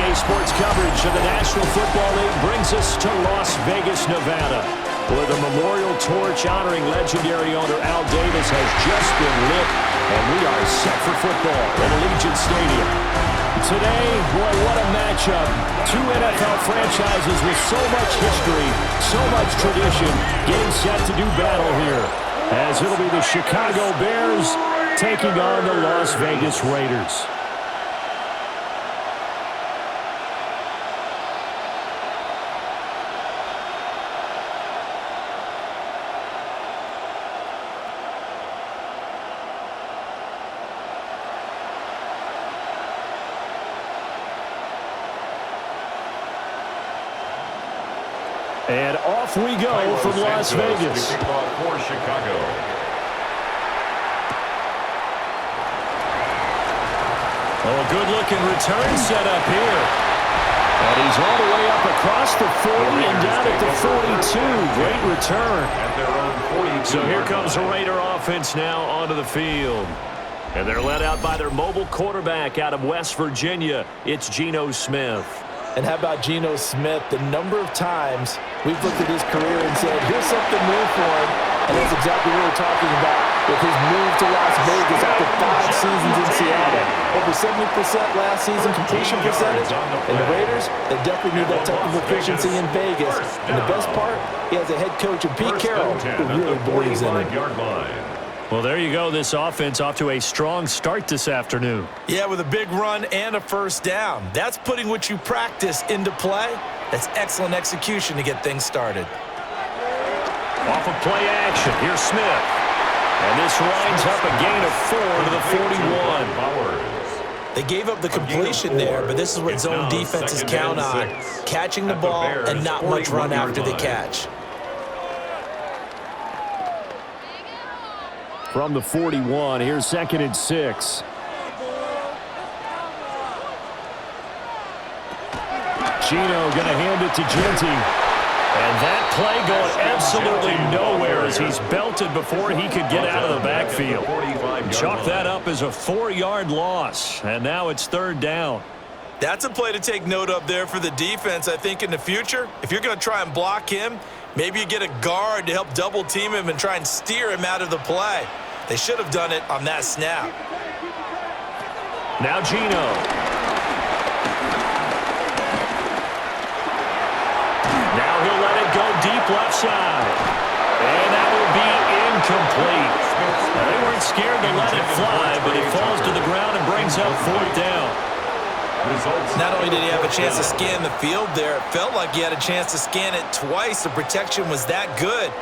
Today's sports coverage of the National Football League brings us to Las Vegas, Nevada, where the memorial torch honoring legendary owner Al Davis has just been lit, and we are set for football at Allegiant Stadium. Today, boy, what a matchup. Two NFL franchises with so much history, so much tradition, getting set to do battle here, as it'll be the Chicago Bears taking on the Las Vegas Raiders. And off we go from Las Vegas. For Chicago. Oh, a good-looking return set up here. And he's all the way up across the 40 and down at the 42. Great return. At their own 42. So here comes the Raider offense now onto the field. And they're led out by their mobile quarterback out of West Virginia. It's Geno Smith. And how about Geno Smith? The number of times we've looked at his career and said, here's something new for him. And that's exactly what we're talking about with his move to Las Vegas after 5 seasons in Seattle. Over 70% last season completion percentage. And the Raiders, they definitely need that type of efficiency in Vegas. And the best part, he has a head coach in Pete Carroll who really believes in him. Well, there you go. This offense off to a strong start this afternoon. Yeah, with a big run and a first down. That's putting what you practice into play. That's excellent execution to get things started. Off of play action, here's Smith. And this winds up a gain of 4 to the 41. They gave up the completion there, but this is what zone defenses count on. Catching the ball and not much run after the catch. From the 41, here's 2nd and 6. Geno going to hand it to Genty. And that play going absolutely nowhere as he's belted before he could get out of the backfield. Chalk that up as a 4-yard loss, and now it's 3rd down. That's a play to take note of there for the defense, I think, in the future. If you're going to try and block him, maybe you get a guard to help double team him and try and steer him out of the play. They should have done it on that snap. Now Geno. Now he'll let it go deep left side. And that will be incomplete. They weren't scared to let it fly, but it falls to the ground and brings up 4th down. Not only did he have a chance to scan the field there, it felt like he had a chance to scan it twice. The protection was that good.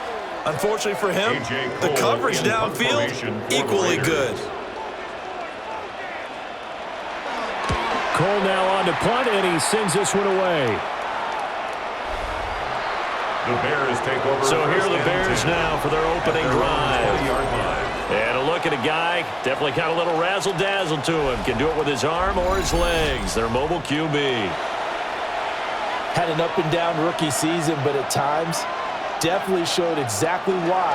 Unfortunately for him, the coverage downfield, equally good. Cole now on to punt, and he sends this one away. The Bears take over. So here are the Bears now for their opening drive. And a look at a guy, definitely got a little razzle-dazzle to him. Can do it with his arm or his legs. Their mobile QB. Had an up-and-down rookie season, but at times definitely showed exactly why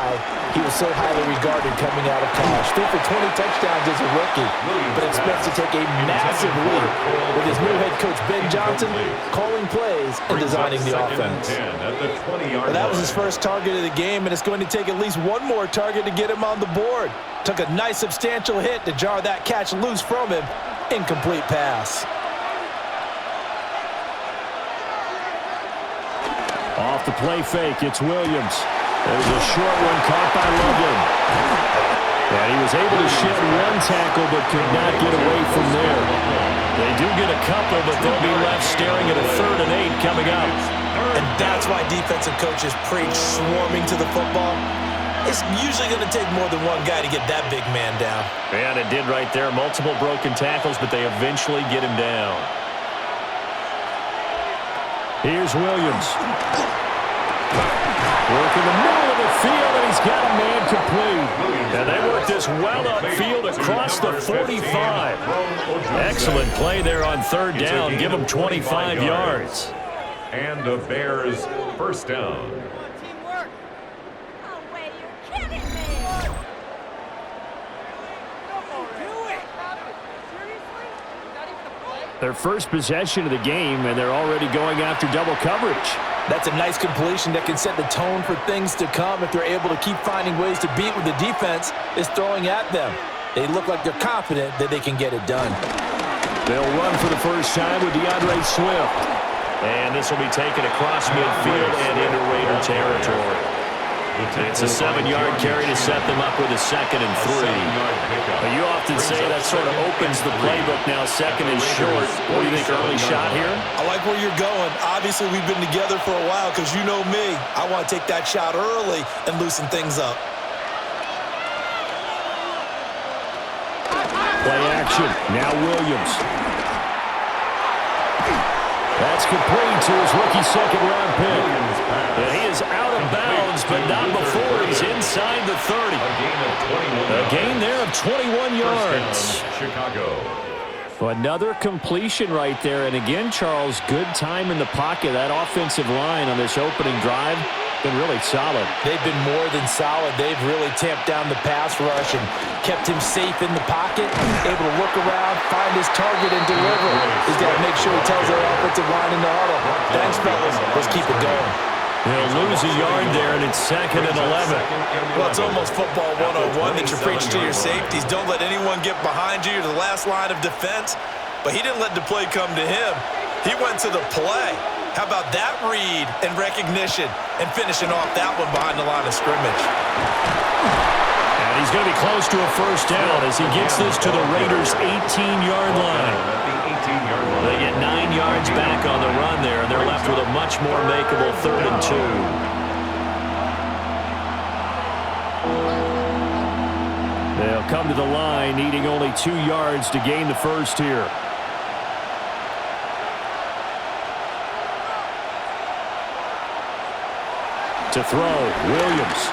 he was so highly regarded coming out of college. Threw for 20 touchdowns as a rookie, but expects to take a massive leap with his new head coach Ben Johnson calling plays and designing the offense. But that was his first target of the game, and it's going to take at least one more target to get him on the board. Took a nice substantial hit to jar that catch loose from him. Incomplete pass. Off the play fake, it's Williams. There's a short one caught by London. And he was able to shed one tackle but could not get away from there. They do get a couple, but they'll be left staring at a 3rd and 8 coming up. And that's why defensive coaches preach swarming to the football. It's usually going to take more than one guy to get that big man down. And it did right there. Multiple broken tackles, but they eventually get him down. Here's Williams. Work in the middle of the field, and he's got a man complete. And they work this well upfield across the 45. Excellent play there on 3rd down. Give them 25 yards. And the Bears first down. Teamwork. Oh, wait, you're kidding me. Do it. Seriously? Not even a play? Their first possession of the game, and they're already going after double coverage. That's a nice completion that can set the tone for things to come if they're able to keep finding ways to beat what the defense is throwing at them. They look like they're confident that they can get it done. They'll run for the first time with DeAndre Swift. And this will be taken across midfield and into Raider territory. It's a 7-yard carry to set them up with a 2nd and 3. Now, you often say that sort of opens the playbook now, 2nd and short. What do you think, early shot here? I like where you're going. Obviously, we've been together for a while because you know me. I want to take that shot early and loosen things up. Play action. Now Williams. That's complete to his rookie 2nd-round pick. And he is out of bounds, but not before he's inside the 30. A gain there of 21 yards. Chicago. Another completion right there. And again, Charles, good time in the pocket. That offensive line on this opening drive been really solid. They've been more than solid. They've really tamped down the pass rush and kept him safe in the pocket, able to look around, find his target, and deliver. He's got to make sure he tells their offensive line in the huddle, thanks, fellas. Let's keep it going. He'll lose a yard there, and it's 2nd and 11. Well, it's almost football 101 that you preach to your safeties. Don't let anyone get behind you. You're the last line of defense. But he didn't let the play come to him. He went to the play. How about that read and recognition and finishing off that one behind the line of scrimmage? And he's going to be close to a first down as he gets this to the Raiders' 18-yard line. They get 9 yards back on the run there, and they're left with a much more makeable 3rd and 2. They'll come to the line, needing only 2 yards to gain the first here. To throw, Williams.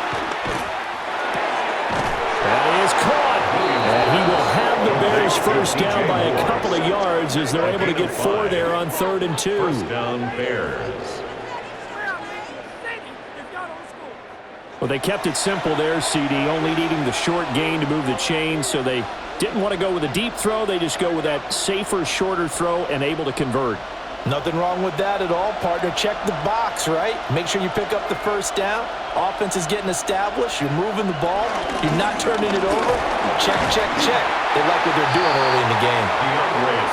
That is caught. And he will have the Bears first down by a couple of yards as they're able to get 4 there on 3rd and 2. First down, Bears. Well, they kept it simple there, CD, only needing the short gain to move the chain, so they didn't want to go with a deep throw. They just go with that safer, shorter throw and able to convert. Nothing wrong with that at all, partner. Check the box, right? Make sure you pick up the first down. Offense is getting established. You're moving the ball. You're not turning it over. Check, check, check. They like what they're doing early in the game.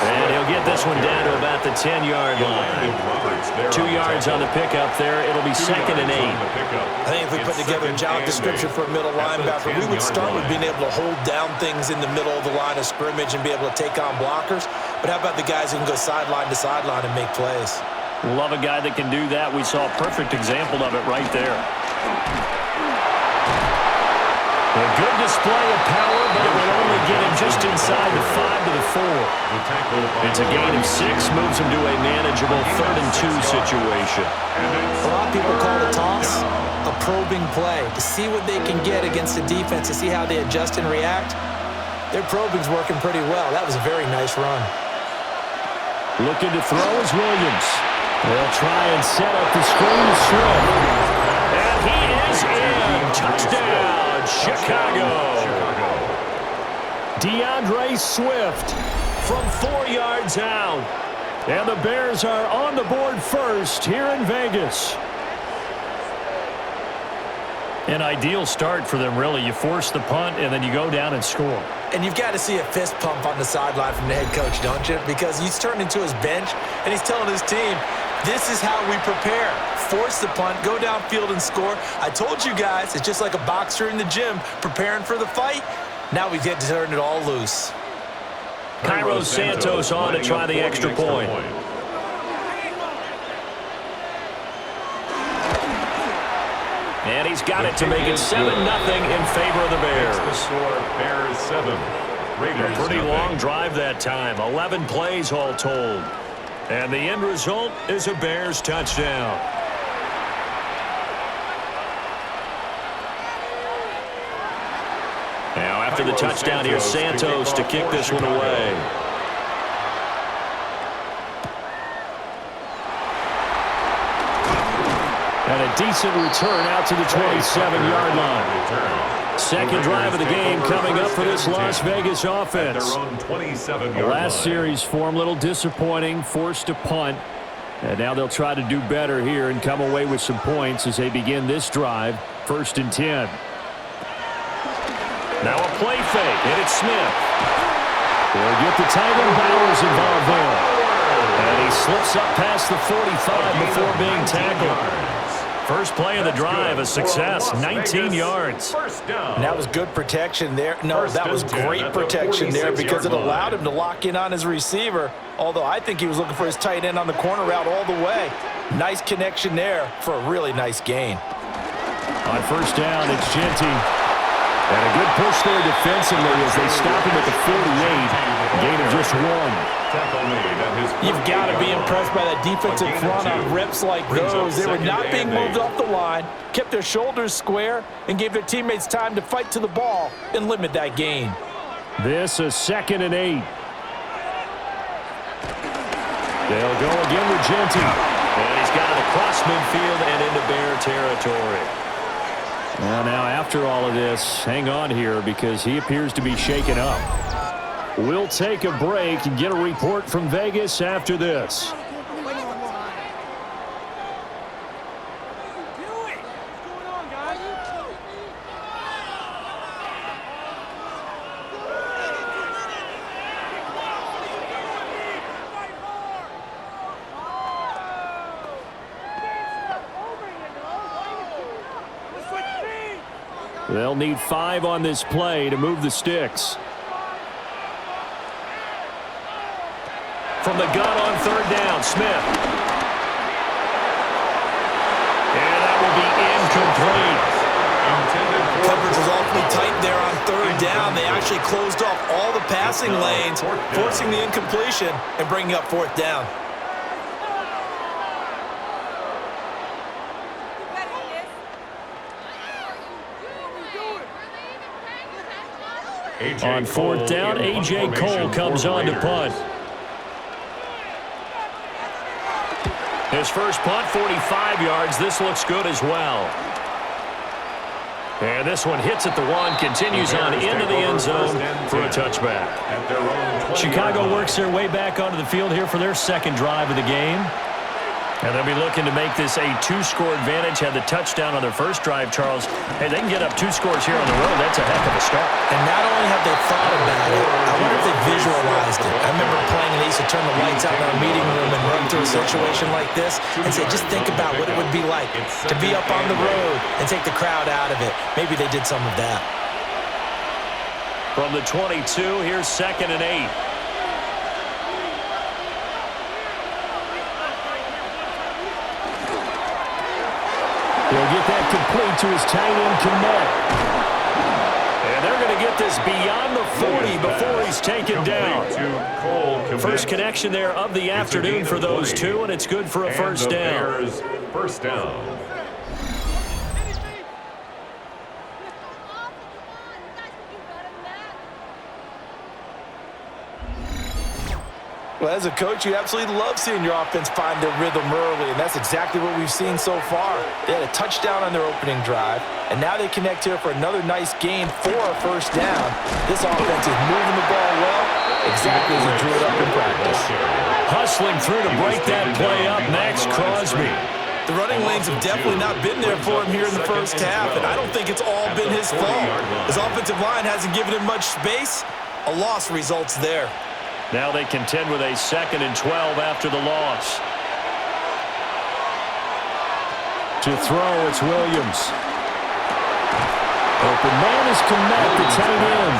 And he'll get this one down to about the 10-yard line. 2 yards on the pickup there. It'll be 2nd and 8. I think if we put together a job description for a middle linebacker, we would start with being able to hold down things in the middle of the line of scrimmage and be able to take on blockers. But how about the guys who can go sideline to sideline and make plays? Love a guy that can do that. We saw a perfect example of it right there. A good display of power, but it will only get him just inside the 5 to the 4. It's a gain of 6, moves him to a manageable 3rd and 2 situation. A lot of people call the toss a probing play to see what they can get against the defense, to see how they adjust and react. Their probing's working pretty well. That was a very nice run. Looking to throw is Williams. They'll try and set up the screen to Swift. And he is in. Touchdown, Chicago. DeAndre Swift from 4 yards out. And the Bears are on the board first here in Vegas. An ideal start for them, really. You force the punt, and then you go down and score. And you've got to see a fist pump on the sideline from the head coach, don't you? Because he's turned into his bench, and he's telling his team, this is how we prepare. Force the punt, go downfield and score. I told you guys, it's just like a boxer in the gym preparing for the fight. Now we get to turn it all loose. Cairo Santos on to try the extra point. And he's got it to make it 7-0 in favor of the Bears. The score, Bears 7. Raiders A pretty 0. long drive that time, 11 plays all told. And the end result is a Bears touchdown. Now after the touchdown, here's Santos to kick this one away. And a decent return out to the 27-yard line. Second drive of the game coming up for this Las Vegas offense. The last series form a little disappointing, forced to punt. And now they'll try to do better here and come away with some points as they begin this drive, 1st and 10. Now a play fake, and it's Smith. They'll get the tight end Bowers involved there. And he slips up past the 45 before being tackled. First play of the drive, a success, 19 yards. And that was good protection there. No, that was great protection there because it allowed him to lock in on his receiver, although I think he was looking for his tight end on the corner route all the way. Nice connection there for a really nice gain. On first down, it's Genty. And a good push there defensively as they stop him at the 48. Gain of just 1. You've got to be impressed by that defensive front on reps like those. They were not being moved off the line, kept their shoulders square, and gave their teammates time to fight to the ball and limit that gain. This is 2nd and 8. They'll go again with Genty. And he's got it across midfield and into Bear territory. Well, now after all of this, hang on here because he appears to be shaken up. We'll take a break and get a report from Vegas after this. They'll need 5 on this play to move the sticks. From the gun on 3rd down, Smith. And that will be incomplete. Coverage was awfully tight there on 3rd down. They actually closed off all the passing lanes, forcing the incompletion and bringing up 4th down. On 4th down, A.J. Cole comes on to punt. His first punt, 45 yards. This looks good as well. And this one hits at the 1, continues on into the end zone for a touchback. Chicago works their way back onto the field here for their second drive of the game. And they'll be looking to make this a 2-score advantage. Had the touchdown on their first drive, Charles. Hey, they can get up 2 scores here on the road. That's a heck of a start. And not only have they thought about it, I wonder if they visualized it. I remember playing and they used to turn the lights out in our meeting room and run to a situation like this and say, just think about what it would be like to be up on the road and take the crowd out of it. Maybe they did some of that. From the 22, here's 2nd and 8. He'll get that complete to his tight end, Kmet. And they're going to get this beyond the 40 before he's taken down. First connection there of the afternoon for those two, and it's good for a first down. First down. Well, as a coach, you absolutely love seeing your offense find their rhythm early, and that's exactly what we've seen so far. They had a touchdown on their opening drive, and now they connect here for another nice gain for a first down. This offense is moving the ball well, exactly as he drew it up in practice. Hustling through to break that play up, Max Crosby. The running lanes have definitely not been there for him here in the first half, and I don't think it's all been his fault. His offensive line hasn't given him much space. A loss results there. Now they contend with a 2nd and 12 after the loss. To throw, it's Williams. Open man is Kmet, the tight end.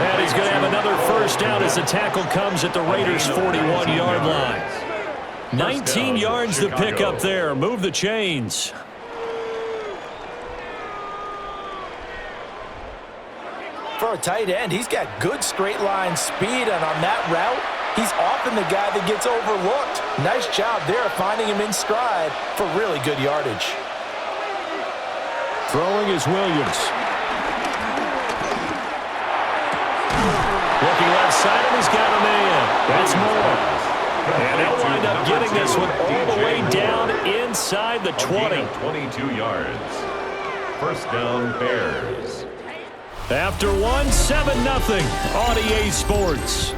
And he's going to have another first down as the tackle comes at the Raiders' 41-yard line. 19 yards to pick up there. Move the chains. For a tight end, he's got good straight line speed, and on that route, he's often the guy that gets overlooked. Nice job there finding him in stride for really good yardage. Throwing is Williams. Looking left side, and he's got a man. That's Moore. And they'll wind up getting this one all the way down inside the 20. 22 yards. First down, Bears. After one, 7-0 on EA Sports.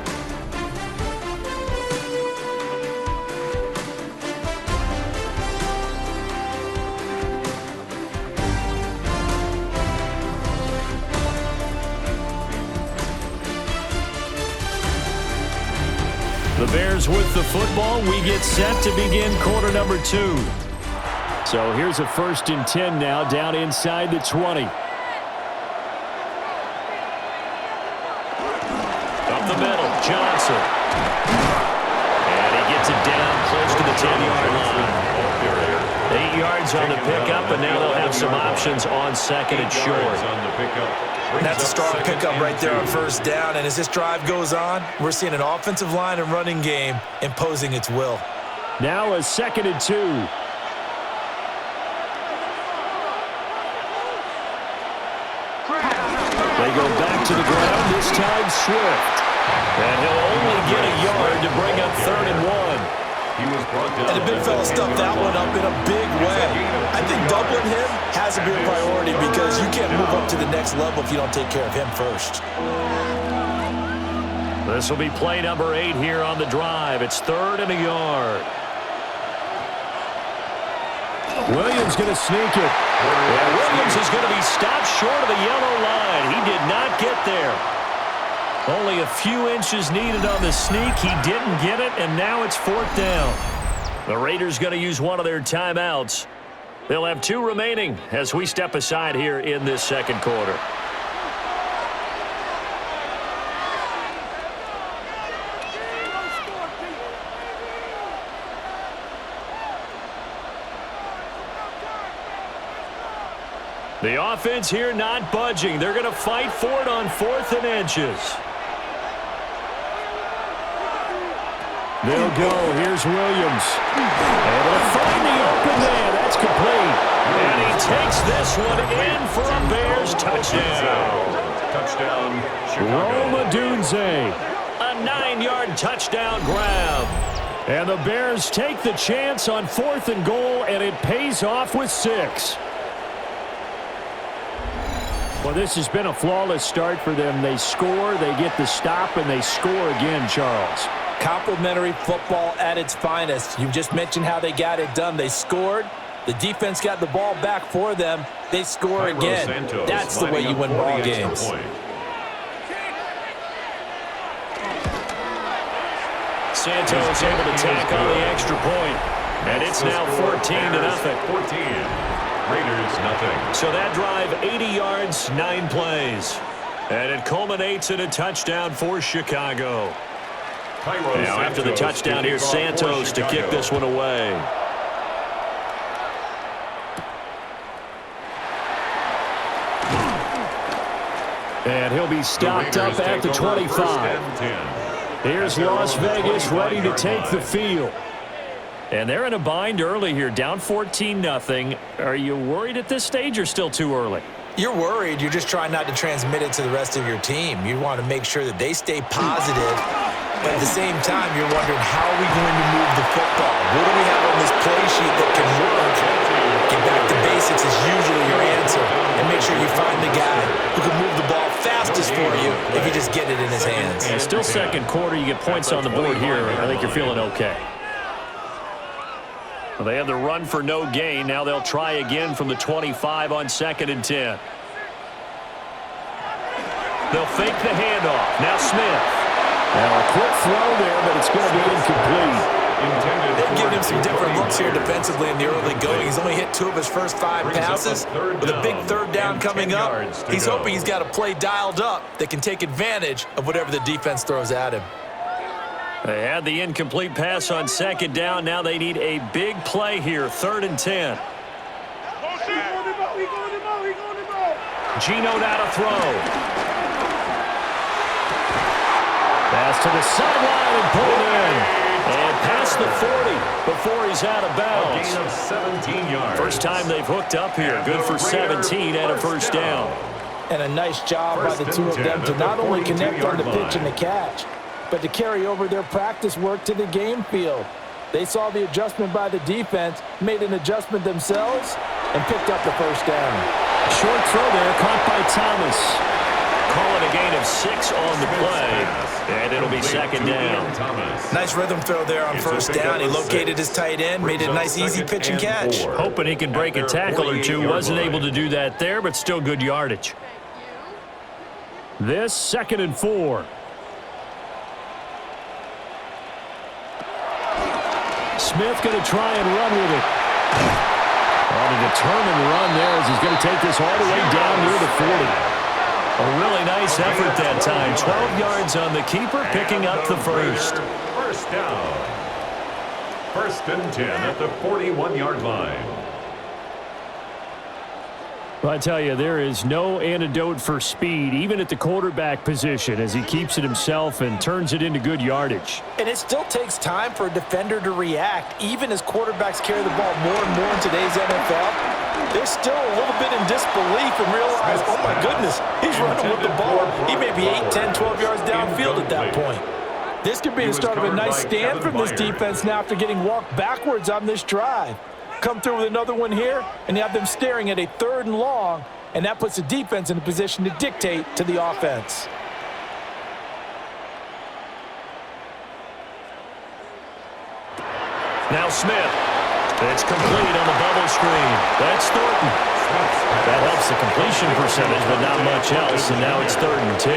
The Bears with the football. We get set to begin quarter number 2. So here's a 1st and 10 now down inside the 20. Up the middle, Johnson. And he gets it down close to the 10-yard line. 8 yards on the pickup, and now they'll have some options on 2nd and short. That's a strong pickup right there on 1st down, and as this drive goes on, we're seeing an offensive line and running game imposing its will. Now a 2nd and 2. They go back to the ground, this time Swift. And he'll only get a yard to bring up 3rd and 1. He was brought down. And the big fella stuffed that one up in a big way. I think doubling him has to be a priority because you can't move up to the next level if you don't take care of him first. This will be play number 8 here on the drive. It's 3rd and a yard. Williams going to sneak it. And Williams is going to be stopped short of the yellow line. He did not get there. Only a few inches needed on the sneak. He didn't get it, and now it's 4th down. The Raiders going to use one of their timeouts. They'll have 2 remaining as we step aside here in this 2nd quarter. The offense here not budging. They're going to fight for it on 4th and inches. They'll go. Here's Williams. And they'll find the open man. That's complete. And he takes this one in for a Bears touchdown. Touchdown, Chicago. Roma Dunze. A 9-yard touchdown grab. And the Bears take the chance on 4th and goal, and it pays off with 6. Well, this has been a flawless start for them. They score, they get the stop, and they score again, Charles. Complimentary football at its finest. You just mentioned how they got it done. They scored. The defense got the ball back for them. They score again. Santos, that's the way you win ball games. Santos able to tack on the extra point. And it's now 14-0. 14. Raiders, nothing. So that drive, 80 yards, 9 plays. And it culminates in a touchdown for Chicago. Now after the touchdown, here's Santos to kick this one away. And he'll be stopped up at the 25. Here's Las Vegas ready to take the field. And they're in a bind early here, down 14-0. Are you worried at this stage or still too early? You're worried. You're just trying not to transmit it to the rest of your team. You want to make sure that they stay positive. But at the same time, you're wondering, how are we going to move the football? What do we have on this play sheet that can work? Get back to basics is usually your answer. And make sure you find the guy who can move the ball fastest for you if you just get it in his hands. And still 2nd quarter, you get points on the board here. I think you're feeling okay. Well, they have the run for no gain. Now they'll try again from the 25 on 2nd and 10. They'll fake the handoff. Now Smith. Now a quick throw there, but it's going to be incomplete. They've given him some different looks here defensively in the early going. He's only hit 2 of his first 5 passes. With a big 3rd down coming up, he's hoping he's got a play dialed up that can take advantage of whatever the defense throws at him. They had the incomplete pass on 2nd down. Now they need a big play here, 3rd and 10. Gino now to throw. Pass to the sideline and pulled in. And past the 40 before he's out of bounds. A gain of 17 yards. First time they've hooked up here. Good for 17 and a 1st down. And a nice job by the 2 of them to not only connect on the pitch and the catch, but to carry over their practice work to the game field. They saw the adjustment by the defense, made an adjustment themselves, and picked up the first down. Short throw there, caught by Thomas. Call it a gain of 6 on the play, and it'll be second down. Nice rhythm throw there on first down. He located his tight end, made a nice easy pitch and catch. Hoping he can break a tackle or two. Wasn't able to do that there, but still good yardage. This 2nd and 4. Smith going to try and run with it. On a determined run there as he's going to take this all the way down near the 40. A really nice effort that time. 12 yards on the keeper, picking up the first. First down. 1st and 10 at the 41-yard line. Well, I tell you, there is no antidote for speed, even at the quarterback position, as he keeps it himself and turns it into good yardage. And it still takes time for a defender to react, even as quarterbacks carry the ball more and more in today's NFL. They're still a little bit in disbelief and realize, oh my goodness, he's running with the ball. He may be 8, 10, 12 yards downfield at that point. This could be the start of a nice stand from this defense now after getting walked backwards on this drive. Come through with another one here, and you have them staring at a 3rd and long, and that puts the defense in a position to dictate to the offense. Now Smith. It's complete on the bubble screen. That's Thornton. That helps the completion percentage, but not much else, and now it's 3rd and 10.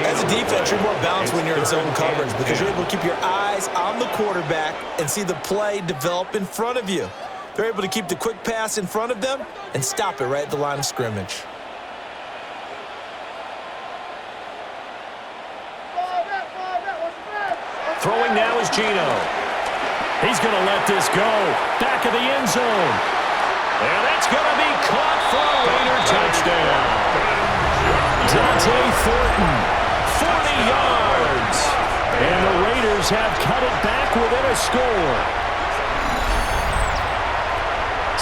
As a defense, you're more balanced when you're in zone coverage because you're able to keep your eyes on the quarterback and see the play develop in front of you. They're able to keep the quick pass in front of them and stop it right at the line of scrimmage. Throwing now is Gino. He's going to let this go. Back of the end zone. And that's going to be caught for a Raider touchdown. Dante Thornton, 40 yards. And the Raiders have cut it back within a score.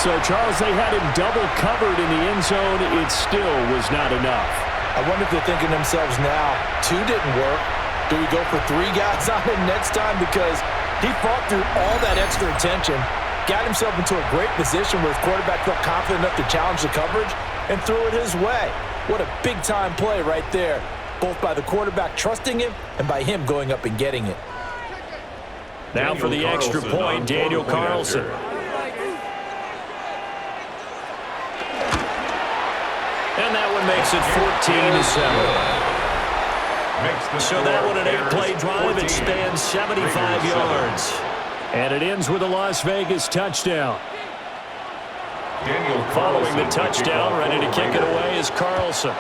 So, Charles, they had him double covered in the end zone. It still was not enough. I wonder if they're thinking to themselves now, 2 didn't work. Do we go for 3 guys on him next time? Because he fought through all that extra attention, got himself into a great position where his quarterback felt confident enough to challenge the coverage and threw it his way. What a big-time play right there, both by the quarterback trusting him and by him going up and getting it. Now for the extra point, Daniel Carlson. And that one makes it 14-7. So that one an 8-play drive. It spans 75 yards. And it ends with a Las Vegas touchdown. Following the touchdown, ready to kick it away is Carlson.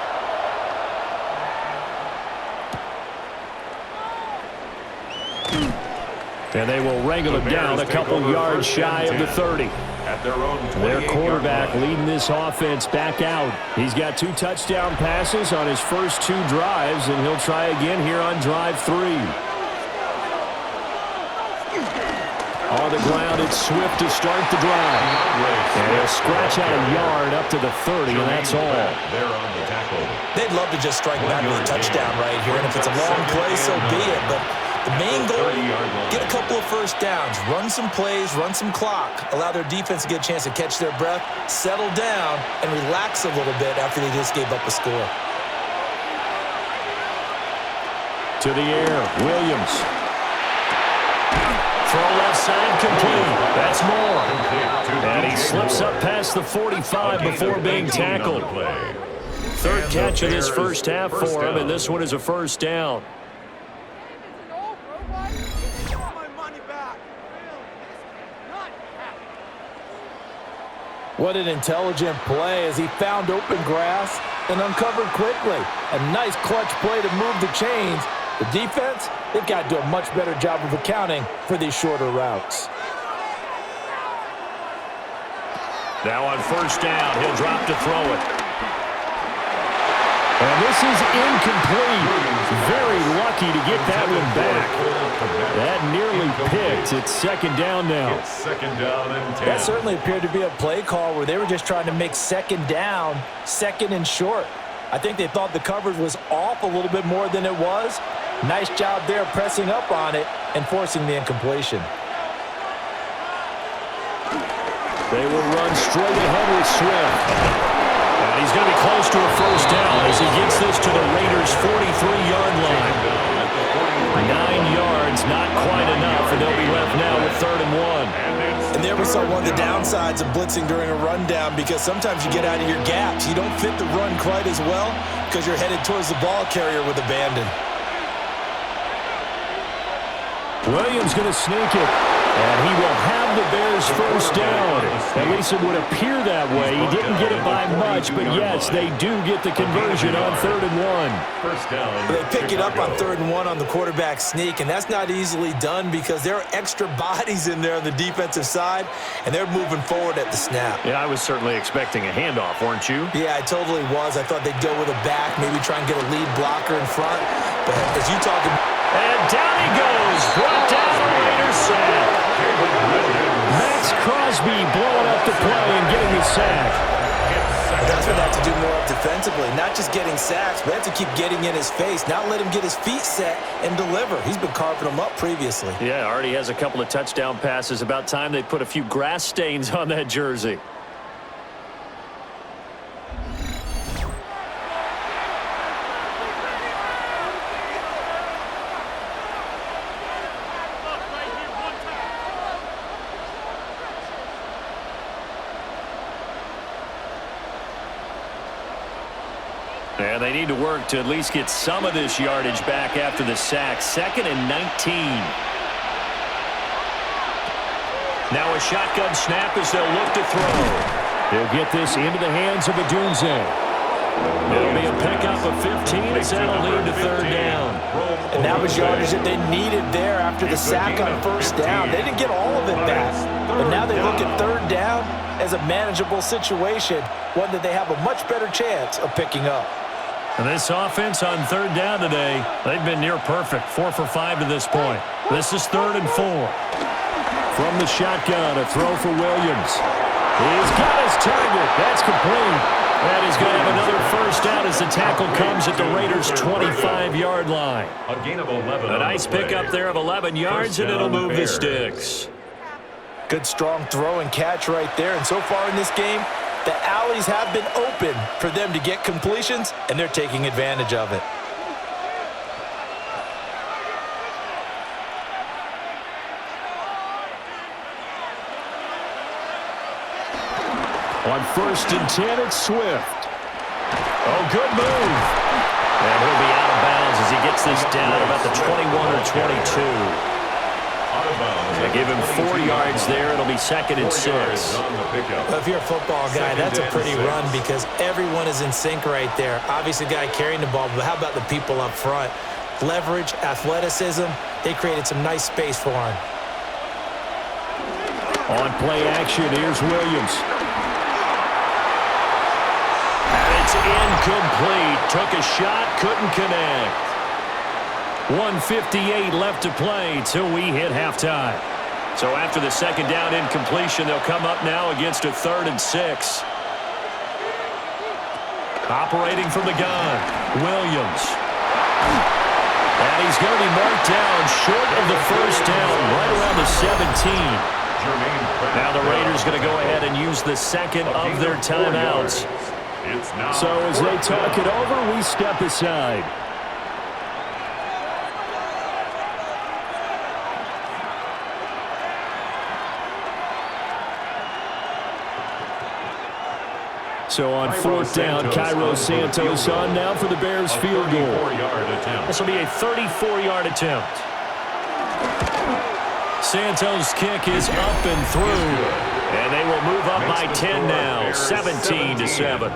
And they will wrangle it down a couple yards shy of the 30. Their quarterback leading this offense back out. He's got 2 touchdown passes on his first 2 drives, and he'll try again here on drive 3. On the ground, it's Swift to start the drive. And he'll scratch out a yard up to the 30, and that's all. They'd love to just strike back with a touchdown right here, and if it's a long play, so be it. But the main goal, get a couple of first downs, run some plays, run some clock, allow their defense to get a chance to catch their breath, settle down, and relax a little bit after they just gave up a score. To the air, Williams. Throw left side complete. That's more. And he slips up past the 45 before being tackled. 3rd catch of this first half for him, and this one is a first down. What an intelligent play as he found open grass and uncovered quickly. A nice clutch play to move the chains. The defense, they've got to do a much better job of accounting for these shorter routes. Now on first down, he'll drop to throw it. And this is incomplete. Very lucky to get that one back. That nearly picked. It's 2nd down now. It's 2nd down and 10. That certainly appeared to be a play call where they were just trying to make 2nd down, 2nd and short. I think they thought the coverage was off a little bit more than it was, Nice job there pressing up on it and forcing the incompletion. They will run straight ahead with Swift. And he's going to be close to a first down as he gets this to the Raiders' 43-yard line. 9 yards, not quite enough, and they'll be left now with 3rd and 1. And there we saw one of the downsides of blitzing during a rundown, because sometimes you get out of your gaps. You don't fit the run quite as well because you're headed towards the ball carrier with abandon. Williams going to sneak it, and he will have the Bears' first down. At least it would appear that way. He didn't get it by much, but yes, they do get the conversion on 3rd and 1. First down. They pick it up on 3rd and 1 on the quarterback sneak, and that's not easily done because there are extra bodies in there on the defensive side, and they're moving forward at the snap. Yeah, I was certainly expecting a handoff, weren't you? Yeah, I totally was. I thought they'd go with a back, maybe try and get a lead blocker in front. But as you talked about... And down he goes. Brought down the Raiders sack. Max Crosby blowing up the play and getting the sack. That's what they have to do more of defensively. Not just getting sacks, but they have to keep getting in his face, not let him get his feet set and deliver. He's been carving them up previously. Yeah, already has a couple of touchdown passes. About time they put a few grass stains on that jersey. And they need to work to at least get some of this yardage back after the sack. 2nd and 19. Now a shotgun snap as they'll look to throw. They'll get this into the hands of Adunze. It'll be a pickup of 15 as that'll lead to 3rd down. And that was yardage that they needed there after the sack on 1st down. They didn't get all of it back. But now they look at 3rd down as a manageable situation, one that they have a much better chance of picking up. And this offense on 3rd down today, they've been near perfect. 4 for 5 to this point. This is 3rd and 4. From the shotgun, a throw for Williams. He's got his target. That's complete. And he's going to have another first down as the tackle comes at the Raiders' 25-yard line. A gain of 11. A nice pickup there of 11 yards, and it'll move the Stix. Good strong throw and catch right there. And so far in this game, the alleys have been open for them to get completions, and they're taking advantage of it. On 1st and 10, it's Swift. Oh, good move. And he'll be out of bounds as he gets this down about the 21 or 22. They give him 4 yards there. It'll be 2nd and 6. Well, if you're a football guy, that's a pretty run because everyone is in sync right there. Obviously, the guy carrying the ball, but how about the people up front? Leverage, athleticism, they created some nice space for him. On play action, here's Williams. And it's incomplete. Took a shot, couldn't connect. 1:58 left to play till we hit halftime. So after the 2nd down incompletion, they'll come up now against a 3rd and 6. Operating from the gun, Williams. And he's going to be marked down short of the first down, right around the 17. Now the Raiders going to go ahead and use the 2nd of their timeouts. So as they talk it over, we step aside. So on 4th down, Cairo Santos on now for the Bears field goal. This will be a 34-yard attempt. Santos' kick is up and through. And they will move up by 10 now, 17-7.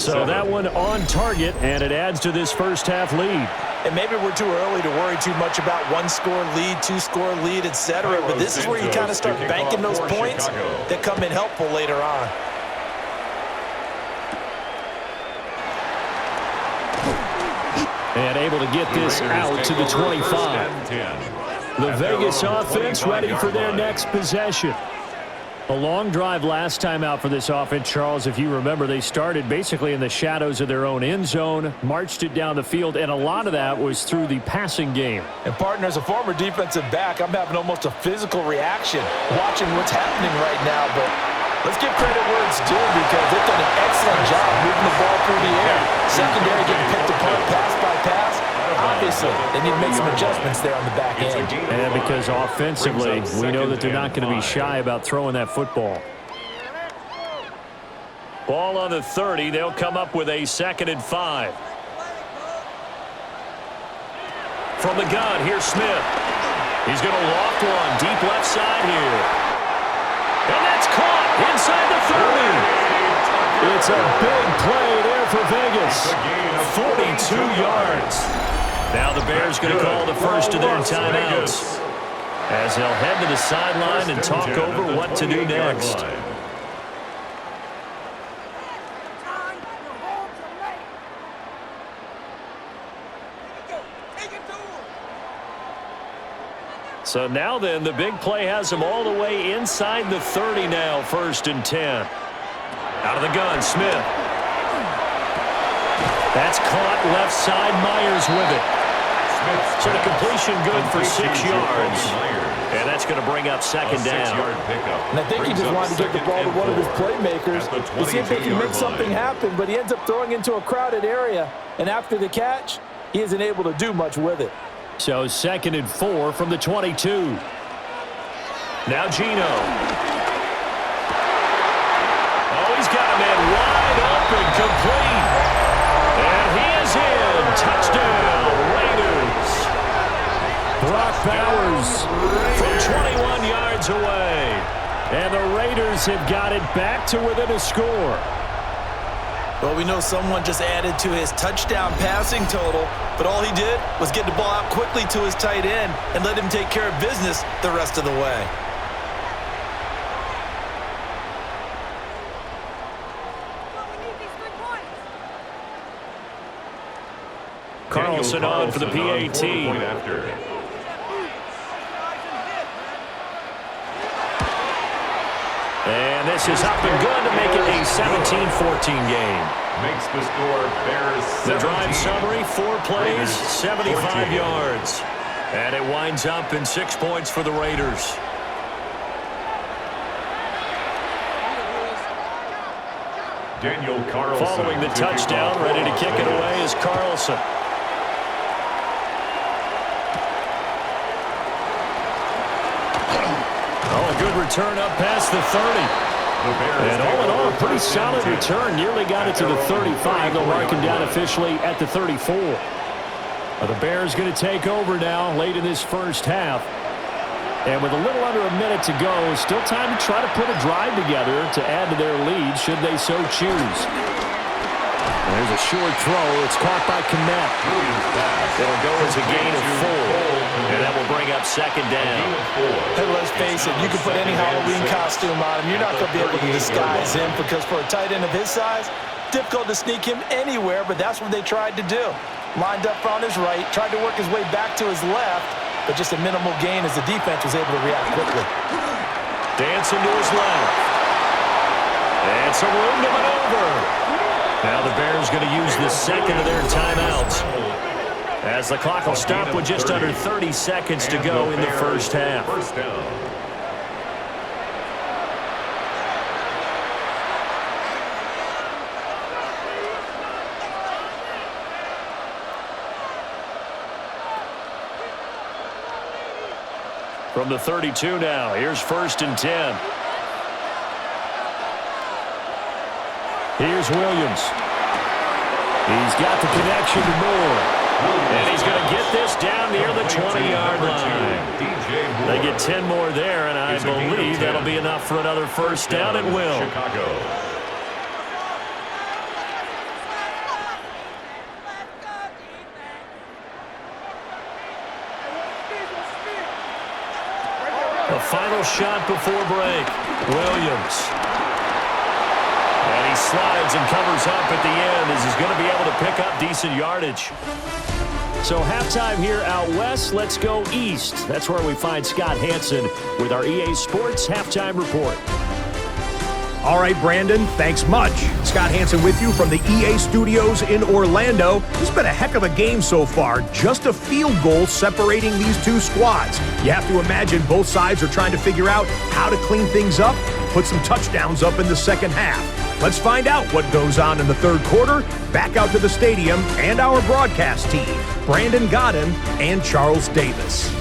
So that one on target, and it adds to this first half lead. And maybe we're too early to worry too much about 1-score lead, 2-score lead, etc. But this is where you kind of start banking those points that come in helpful later on. And able to get this out to the 25. The Vegas offense ready for their next possession. A long drive last time out for this offense, Charles. If you remember, they started basically in the shadows of their own end zone, marched it down the field, and a lot of that was through the passing game. And partner, as a former defensive back, I'm having almost a physical reaction watching what's happening right now. But let's give credit where it's due because they've done an excellent job moving the ball through the air. Secondary getting picked apart pass by pass. Obviously, they need to make some adjustments there on the back end. And because offensively, we know that they're not going to be shy about throwing that football. Ball on the 30. They'll come up with a 2nd and 5. From the gun, here's Smith. He's going to loft one deep left side here. And that's caught inside the 30. It's a big play there for Vegas. 42 yards. Now the Bears going to call the first of their timeouts as they'll head to the sideline and talk over what to do next. So now then, the big play has them all the way inside the 30 now, 1st and 10. Out of the gun, Smith. That's caught left side, Myers with it. So the completion good for 6 yards. And that's going to bring up 2nd down. And I think he just wanted to get the ball to one of his playmakers to see if they can make something happen, but he ends up throwing into a crowded area. And after the catch, he isn't able to do much with it. So 2nd and 4 from the 22. Now Gino. Oh, he's got a man wide open, complete. And he is in. Touchdown, Raiders. Brock Bowers from 21 yards away. And the Raiders have got it back to within a score. Well, we know someone just added to his touchdown passing total, but all he did was get the ball out quickly to his tight end and let him take care of business the rest of the way. Carlson on for the PAT. And this is up and good to make it a 17-14 game. Makes the score Bears 17. The drive summary, 4 plays, 75 yards. And it winds up in 6 points for the Raiders. Daniel Carlson. Following the touchdown, ready to kick it away is Carlson. Oh, a good return up past the 30. And all in all, a pretty solid return. Nearly got it to the 35. They'll mark him down officially at the 34. The Bears going to take over now late in this first half. And with a little under a minute to go, still time to try to put a drive together to add to their lead should they so choose. There's a short throw. It's caught by Kmet. It'll go as a gain of 4. And that will bring up 2nd down. Hey, let's face it, you can put any Halloween costume on him. You're not going to be able to disguise him because for a tight end of his size, difficult to sneak him anywhere, but that's what they tried to do. Lined up on his right, tried to work his way back to his left, but just a minimal gain as the defense was able to react quickly. Dancing to his left. And some room to maneuver. Now the Bears going to use the 2nd of their timeouts, as the clock will stop with just under 30 seconds to go in the first half. First down. From the 32 now, here's 1st and 10. Here's Williams. He's got the connection to Moore. And he's going to get this down near the 20-yard line. They get 10 more there, and I believe that'll be enough for another first down. It will. Chicago. The final shot before break. Williams. And he slides and covers up at the end as he's going to be able to pick up decent yardage. So halftime here out west. Let's go east. That's where we find Scott Hansen with our EA Sports Halftime Report. All right, Brandon, thanks much. Scott Hansen with you from the EA Studios in Orlando. This has been a heck of a game so far. Just a field goal separating these two squads. You have to imagine both sides are trying to figure out how to clean things up, put some touchdowns up in the second half. Let's find out what goes on in the third quarter. Back out to the stadium and our broadcast team, Brandon Godden and Charles Davis.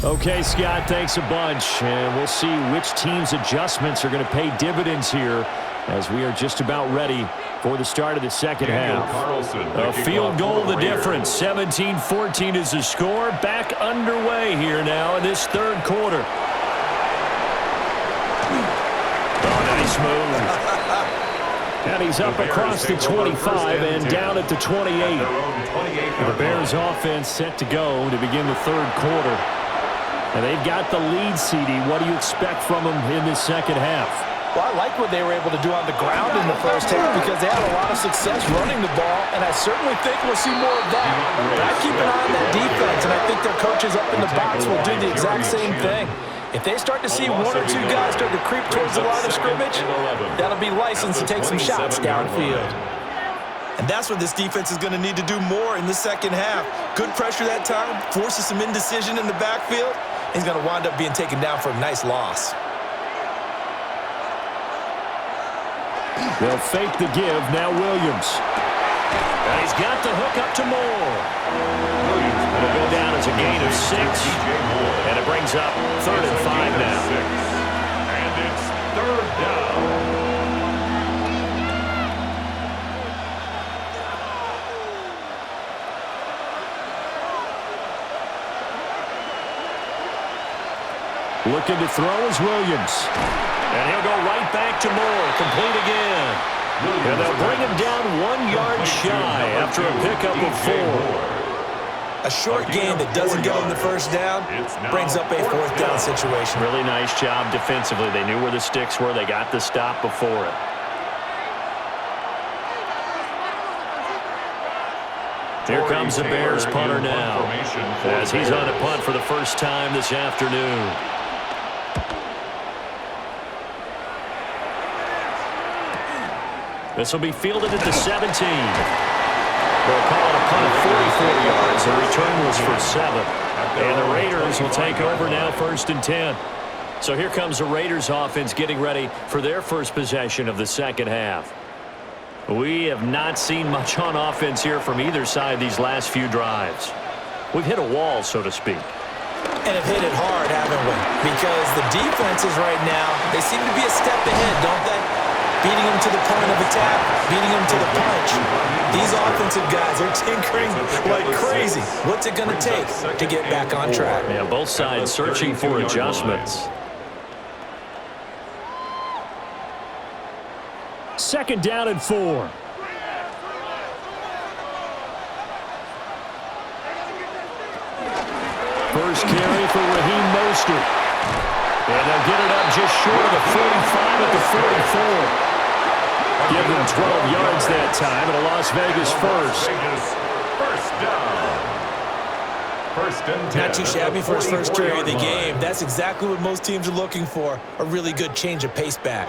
Okay, Scott, thanks a bunch. And we'll see which team's adjustments are going to pay dividends here as we are just about ready for the start of the second half. A field goal the difference. 17-14 is the score. Back underway here now in this third quarter. Oh, nice move. And he's up across the 25 and down at the 28. The Bears offense set to go to begin the third quarter. And they've got the lead, CD. What do you expect from them in this second half? Well, I like what they were able to do on the ground in the first half because they had a lot of success running the ball, and I certainly think we'll see more of that. But I keep an eye on that defense, and I think their coaches up in the box will do the exact same thing. If they start to see one or two guys start to creep towards the line of scrimmage, that'll be licensed to take some shots downfield. And that's what this defense is going to need to do more in the second half. Good pressure that time, forces some indecision in the backfield. He's going to wind up being taken down for a nice loss. They'll fake the give. Now Williams. And he's got the hook up to Moore. It'll go down as a gain of 6. And it brings up 3rd and 5 now. And it's 3rd down. Looking to throw is Williams. And he'll go right back to Moore. Complete again. And they'll bring him down 1 yard shy after a pickup of 4. A short gain that doesn't get him the first down brings up a 4th down situation. Really nice job defensively. They knew where the sticks were. They got the stop before it. Here comes the Bears punter now as he's on a punt for the first time this afternoon. This will be fielded at the 17. They'll call it a punt of 44 yards. The return was for 7. And the Raiders will take over now 1st and 10. So here comes the Raiders offense getting ready for their first possession of the second half. We have not seen much on offense here from either side these last few drives. We've hit a wall, so to speak. And have hit it hard, haven't we? Because the defenses right now, they seem to be a step ahead, don't they? Beating them to the point of attack, beating them to the punch. These offensive guys are tinkering like crazy. What's it going to take to get back on track? Yeah, both sides searching for adjustments. 2nd down and 4. First carry for Raheem Mostert. And they'll get it up just short of the 45 at the 44. Give them 12 yards that time at a Las Vegas first. First down. 1st and 10. Not too shabby for his first carry of the game. That's exactly what most teams are looking for. A really good change of pace back.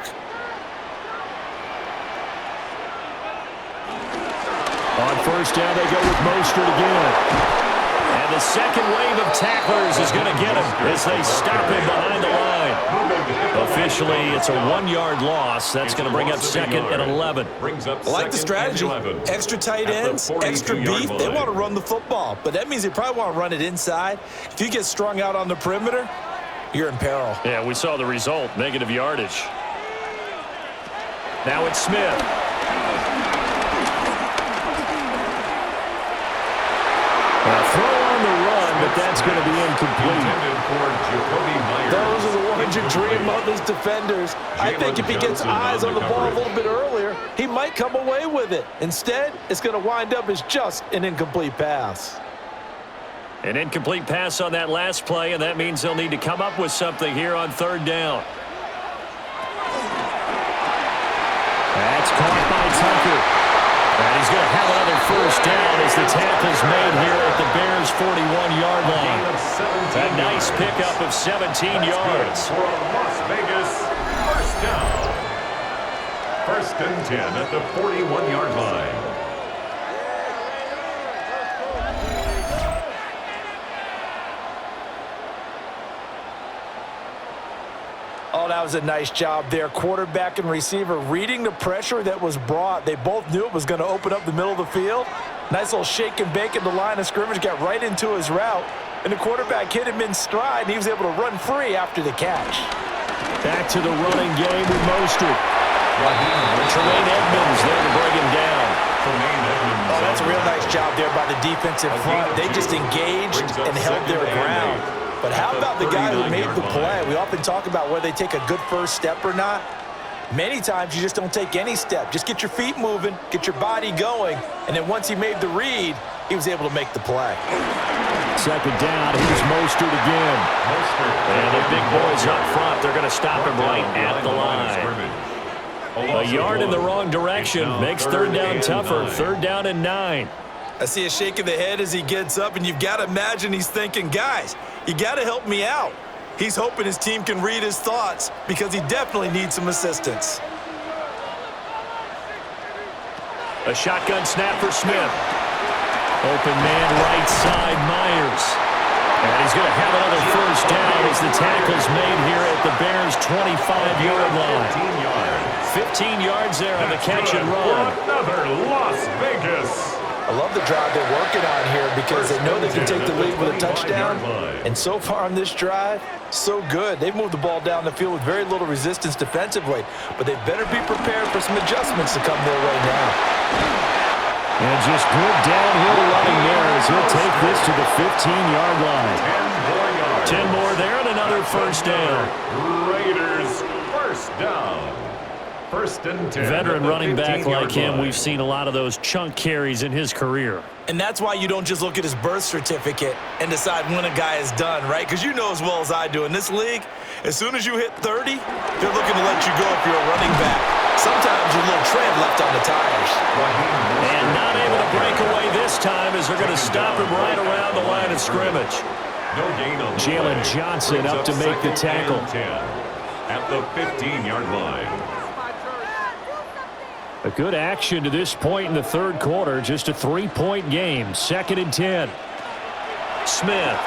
On 1st down, they go with Mostert again. And the second wave of tacklers is going to get him as they stop him behind the line. Officially, it's a 1 yard loss. That's going to bring up 2nd and 11. I like the strategy. Extra tight ends, extra beef. They want to run the football, but that means they probably want to run it inside. If you get strung out on the perimeter, you're in peril. Yeah, we saw the result, negative yardage. Now it's Smith. Throw on the run, but that's going to be incomplete. Those are the ones you dream of as defenders. I think if he gets eyes on the ball a little bit earlier, he might come away with it. Instead, it's going to wind up as just an incomplete pass. An incomplete pass on that last play, and that means they'll need to come up with something here on 3rd down. That's caught by Tucker. And he's going to have another first down as the tackle's made here at the Bears' 41-yard line. A nice pickup of 17 yards. For a Las Vegas first down. First and 10 at the 41-yard line. Oh, that was a nice job there. Quarterback and receiver reading the pressure that was brought. They both knew it was going to open up the middle of the field. Nice little shake and bake at the line of scrimmage, got right into his route, and the quarterback hit him in stride, and he was able to run free after the catch. Back to the running game with Mostert. Tremaine Edmonds there to bring him down. Oh, that's a real nice job there by the defensive front. They just engaged and held their ground. But how about the guy who made the play? We often talk about whether they take a good first step or not. Many times you just don't take any step. Just get your feet moving, get your body going, and then once he made the read, he was able to make the play. Second down, here's Mostert again. And the big boys up front, they're going to stop him right at the line. A yard in the wrong direction makes third down tougher. Third down and 9. I see a shake of the head as he gets up, and you've got to imagine he's thinking, guys, you got to help me out. He's hoping his team can read his thoughts because he definitely needs some assistance. A shotgun snap for Smith. Open man right side, Myers. And he's going to have another first down as the tackle's made here at the Bears' 25-yard line. 15 yards there on the catch and run. Another Las Vegas. I love the drive they're working on here because they know they can take the lead with a touchdown. And so far on this drive, so good. They've moved the ball down the field with very little resistance defensively, but they better be prepared for some adjustments to come their way now. And just good downhill running there as he'll take this to the 15-yard line. 10 more there and another first down. Raiders first down. First and 10. Veteran running back like him, we've seen a lot of those chunk carries in his career. And that's why you don't just look at his birth certificate and decide when a guy is done, right? Because you know as well as I do, in this league, as soon as you hit 30, they're looking to let you go if you're a running back. Sometimes your little tread left on the tires. And not able to break away this time as they're going to stop him right around the line of scrimmage. No gain on Jalen Johnson up to make the tackle. At the 15-yard line. A good action to this point in the third quarter. Just a 3-point game. Second and 10. Smith.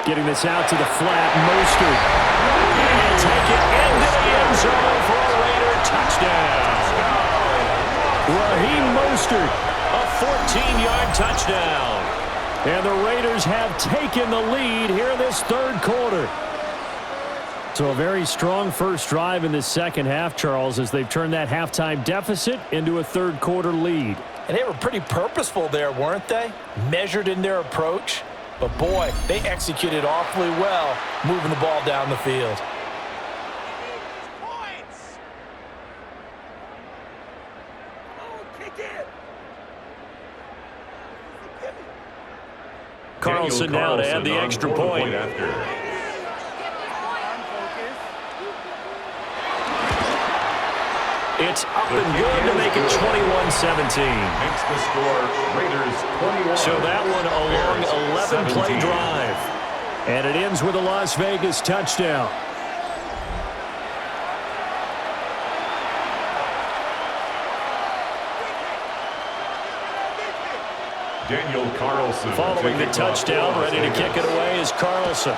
Getting this out to the flat. Mostert. And take it into the end zone for a Raider touchdown. Raheem Mostert, a 14-yard touchdown. And the Raiders have taken the lead here in this third quarter. So a very strong first drive in this second half, Charles, as they've turned that halftime deficit into a third quarter lead. And they were pretty purposeful there, weren't they? Measured in their approach. But boy, they executed awfully well, moving the ball down the field. Carlson now to add the extra point. It's up and good to make it 21-17. Makes the score Raiders 21. So that one a long 11-play drive. And it ends with a Las Vegas touchdown. Daniel Carlson. Following the touchdown, ready to kick it away is Carlson.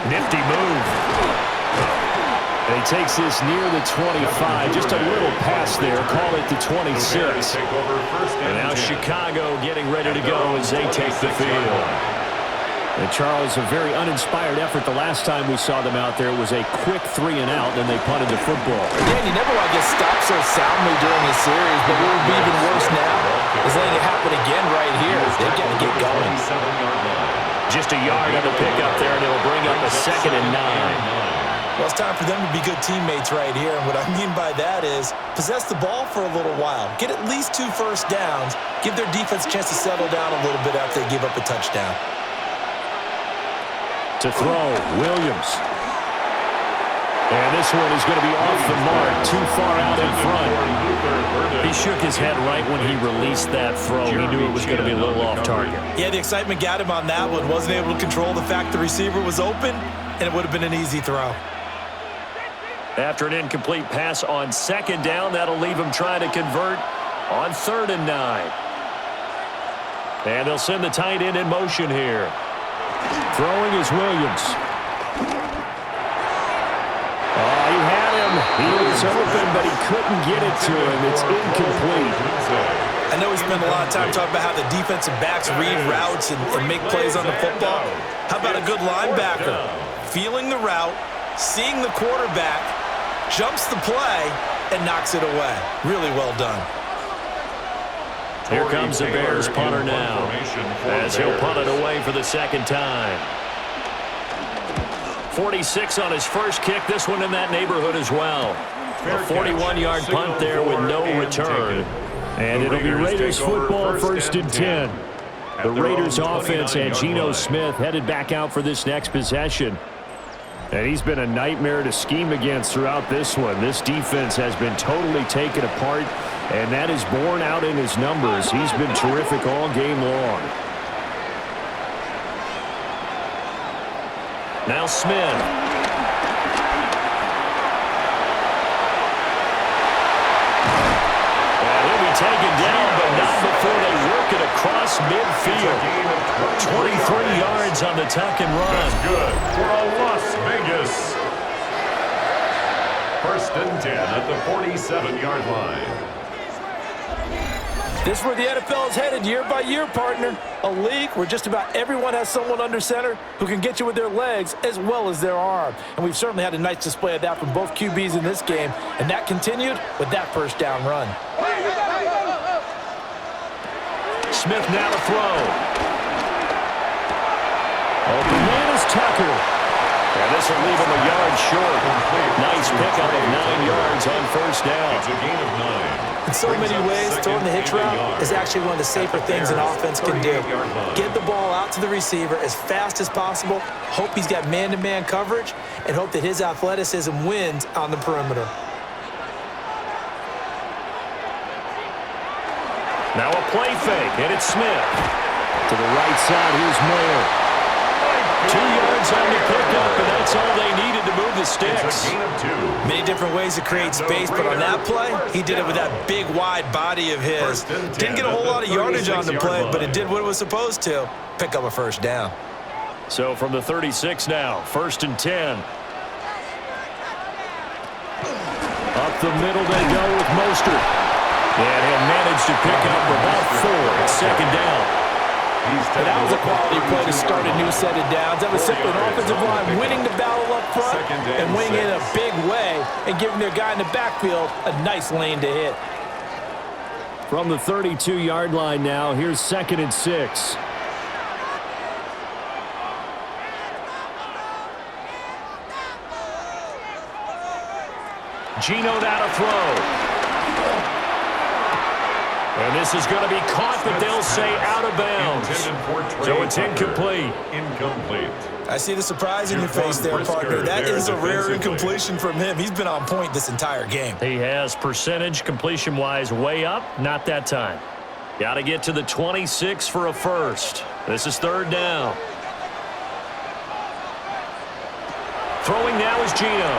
Nifty move. And he takes this near the 25. Just a little pass there. Call it the 26. And now Chicago getting ready to go as they take the field. And Charles, a very uninspired effort the last time we saw them out there. It was a quick 3-and-out, then they punted the football. Again, you never want to get stopped so soundly during the series, but what would be even worse now is letting it happen again right here. They've got to get going. Just a yard on the pickup there, and it'll bring up a 2nd and 9. Well, it's time for them to be good teammates right here, and what I mean by that is possess the ball for a little while. Get at least 2 first downs. Give their defense a chance to settle down a little bit after they give up a touchdown. To throw, Williams. And this one is going to be off the mark, too far out in front. He shook his head right when he released that throw. He knew it was going to be a little off target. Yeah, the excitement got him on that one. Wasn't able to control the fact the receiver was open, and it would have been an easy throw. After an incomplete pass on second down, that'll leave him trying to convert on 3rd and 9. And they'll send the tight end in motion here. Throwing is Williams. Oh, he had him. He was open, but he couldn't get it to him. It's incomplete. I know we spend a lot of time talking about how the defensive backs read routes and make plays on the football. How about a good linebacker? Feeling the route, seeing the quarterback, jumps the play, and knocks it away. Really well done. Here comes the Bears punter now, as he'll punt it away for the second time. 46 on his first kick, this one in that neighborhood as well. A 41-yard punt there with no return. And it'll be Raiders football, 1st and 10. The Raiders offense and Geno Smith headed back out for this next possession. And he's been a nightmare to scheme against throughout this one. This defense has been totally taken apart, and that is borne out in his numbers. He's been terrific all game long. Now Smith. And he'll be taken down, but not before they work it across midfield. 23 yards on the tuck and run. That's good for a Las Vegas. 1st and 10 at the 47-yard line. This is where the NFL is headed year by year, partner. A league where just about everyone has someone under center who can get you with their legs as well as their arm. And we've certainly had a nice display of that from both QBs in this game, and that continued with that first down run. Smith now to throw. Open man is Tucker. And this will leave him a yard short. Nice pickup of 9 yards on first down. It's a gain of 9. In so many ways, throwing the hitch route is actually one of the safer things an offense can do. Get the ball out to the receiver as fast as possible, hope he's got man-to-man coverage, and hope that his athleticism wins on the perimeter. Now a play fake, and it's Smith. To the right side, here's Mayer. 2 yards on the pickup, and that's all they needed to move the Stix. Many different ways to create space, but on that play, he did it with that big, wide body of his. Didn't get a whole lot of yardage on the play, but it did what it was supposed to. Pick up a first down. So from the 36 now, 1st and 10. Up the middle they go with Mostert. And he'll manage to pick up about 4 at 2nd down. And that was a quality play to start a new set of downs. That was simply an offensive line winning the battle up front and winning in a big way and giving their guy in the backfield a nice lane to hit. From the 32-yard line now, here's 2nd and 6. Geno now to throw. And this is going to be caught, but they'll say out of bounds. So it's incomplete. I see the surprise in your face there, partner. That is a rare incompletion from him. He's been on point this entire game. He has percentage completion-wise way up. Not that time. Got to get to the 26 for a first. This is 3rd down. Throwing now is Geno.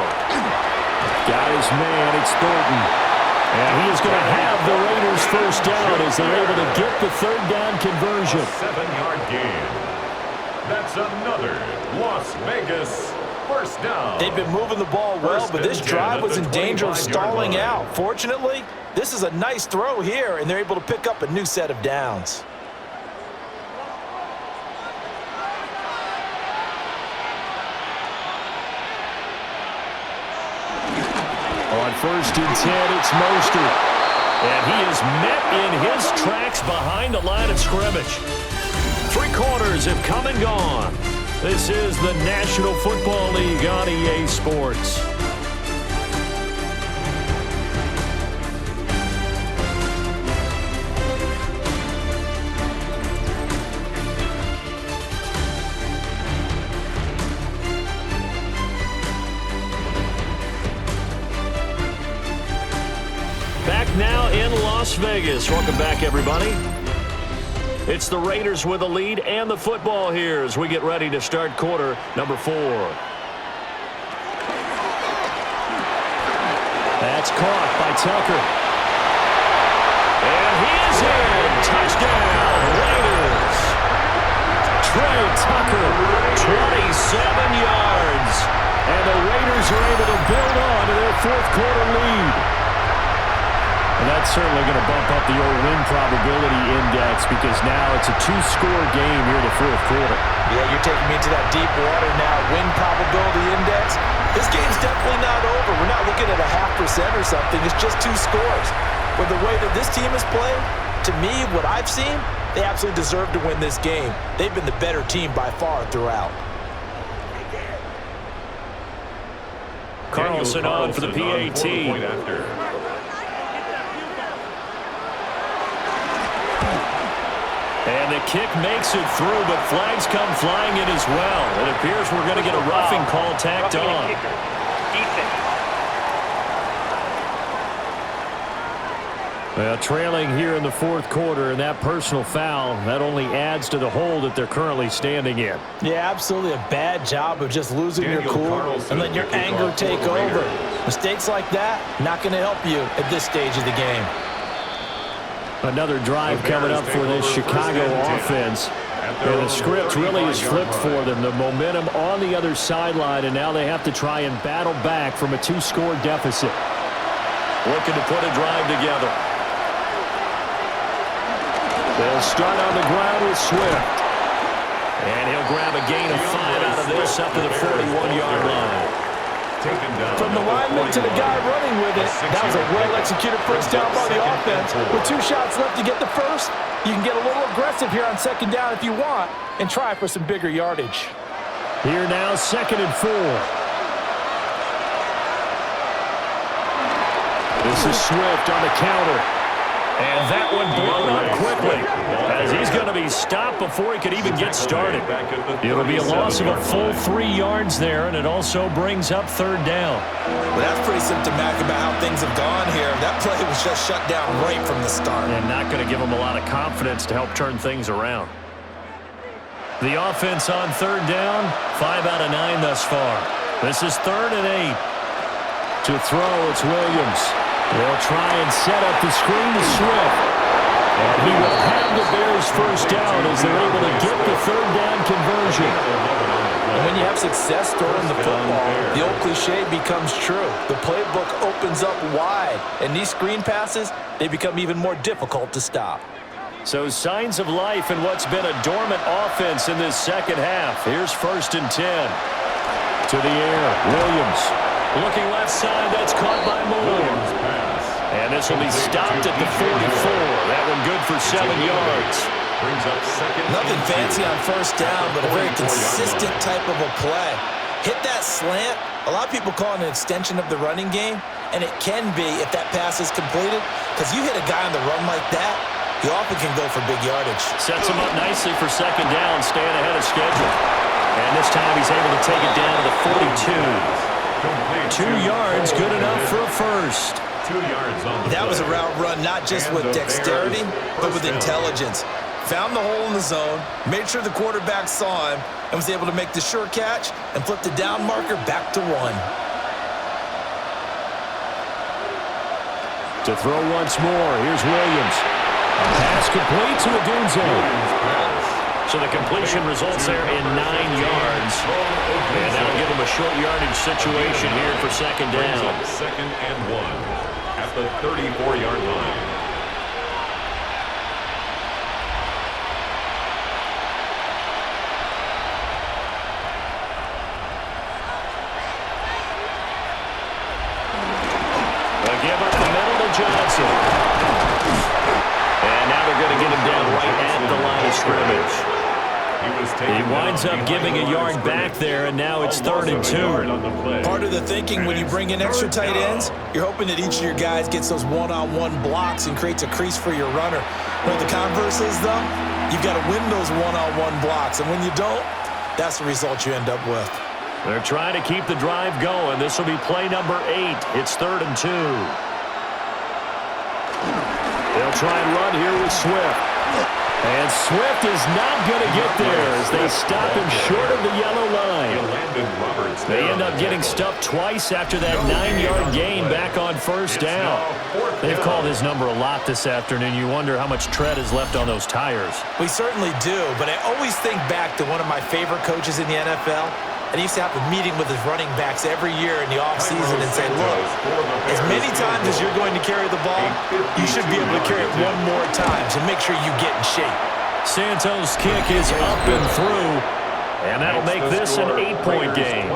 Got his man. It's Thornton. And he is going to have the Raiders first down as they're able to get the 3rd down conversion. 7-yard gain. That's another Las Vegas first down. They've been moving the ball well, but this drive was in danger of stalling out. Fortunately, this is a nice throw here, and they're able to pick up a new set of downs. On 1st and 10, it's Mostert. And he is met in his tracks behind the line of scrimmage. 3 quarters have come and gone. This is the National Football League on EA Sports. Las Vegas. Welcome back, everybody. It's the Raiders with the lead and the football here as we get ready to start quarter number 4. That's caught by Tucker. And he is in. Touchdown, Raiders. Trey Tucker, 27 yards. And the Raiders are able to build on to their fourth quarter lead. And that's certainly going to bump up the old win probability index because now it's a 2-score game here in the fourth quarter. Yeah, you're taking me into that deep water now. Win probability index. This game's definitely not over. We're not looking at a 0.5% or something. It's just 2 scores. But the way that this team has played, to me, what I've seen, they absolutely deserve to win this game. They've been the better team by far throughout. Carlson on for the PAT. And the kick makes it through, but flags come flying in as well. It appears we're going to get a roughing call tacked on. Well, trailing here in the fourth quarter, and that personal foul, that only adds to the hole that they're currently standing in. Yeah, absolutely a bad job of just losing your cool and letting your anger take over. Mistakes like that, not going to help you at this stage of the game. Another drive coming up for this Chicago offense. And the script really is flipped for them. The momentum on the other sideline, and now they have to try and battle back from a 2-score deficit. Looking to put a drive together. They'll start on the ground with Swift. And he'll grab a gain of 5 out of this up to the 41-yard line. From the lineman to the guy running with it, that was a well-executed first down by the offense. With 2 shots left to get the first, you can get a little aggressive here on second down if you want and try for some bigger yardage. Here now, 2nd and 4. This is Swift on the counter. And that one blown up quickly as he's going to be stopped before he could even get started. It'll be a loss of a full 3 yards there, and it also brings up 3rd down. Well, that's pretty symptomatic about how things have gone here. That play was just shut down right from the start. And not going to give him a lot of confidence to help turn things around. The offense on 3rd down, 5 out of 9 thus far. This is 3rd and 8. To throw, it's Williams. They'll try and set up the screen to Swift. And he will have the Bears first down as they're able to get the 3rd down conversion. And when you have success throwing the football, the old cliche becomes true. The playbook opens up wide, and these screen passes, they become even more difficult to stop. So signs of life in what's been a dormant offense in this second half. Here's 1st and 10. To the air, Williams. Looking left side, that's caught by Moore. And this will be stopped at the 44. That one good for 7 yards. Nothing fancy on first down, but a very consistent type of a play. Hit that slant. A lot of people call it an extension of the running game, and it can be if that pass is completed, because you hit a guy on the run like that, you often can go for big yardage. Sets him up nicely for 2nd down, staying ahead of schedule. And this time he's able to take it down to the 42. 2 yards, good enough for a first. 2 yards on the That was a route run not just with dexterity, but with intelligence. Found the hole in the zone, made sure the quarterback saw him, and was able to make the sure catch and flip the down marker back to 1. To throw once more, here's Williams. Pass complete to Adunze. So the completion results there in 9 yards. And that'll give him a short yardage situation here for 2nd down. 2nd and 1 at the 34-yard line. They'll give up the middle to Johnson. And now they're going to get him down right at the line of scrimmage. He winds up giving a yard back there, and now it's 3rd and 2. Part of the thinking when you bring in extra tight ends, you're hoping that each of your guys gets those one-on-one blocks and creates a crease for your runner. What the converse is, though, you've got to win those one-on-one blocks, and when you don't, that's the result you end up with. They're trying to keep the drive going. This will be play number 8. It's 3rd and 2. They'll try and run here with Swift. And Swift is not going to get there as they stop him short of the yellow line. They end up getting stuffed twice after that 9-yard gain back on first down. They've called his number a lot this afternoon. You wonder how much tread is left on those tires. We certainly do, but I always think back to one of my favorite coaches in the NFL. And he used to have a meeting with his running backs every year in the offseason and say, look, as many times as you're going to carry the ball, you should be able to carry it one more time, so make sure you get in shape. Santos' kick is up and through, and that'll make this an 8-point game.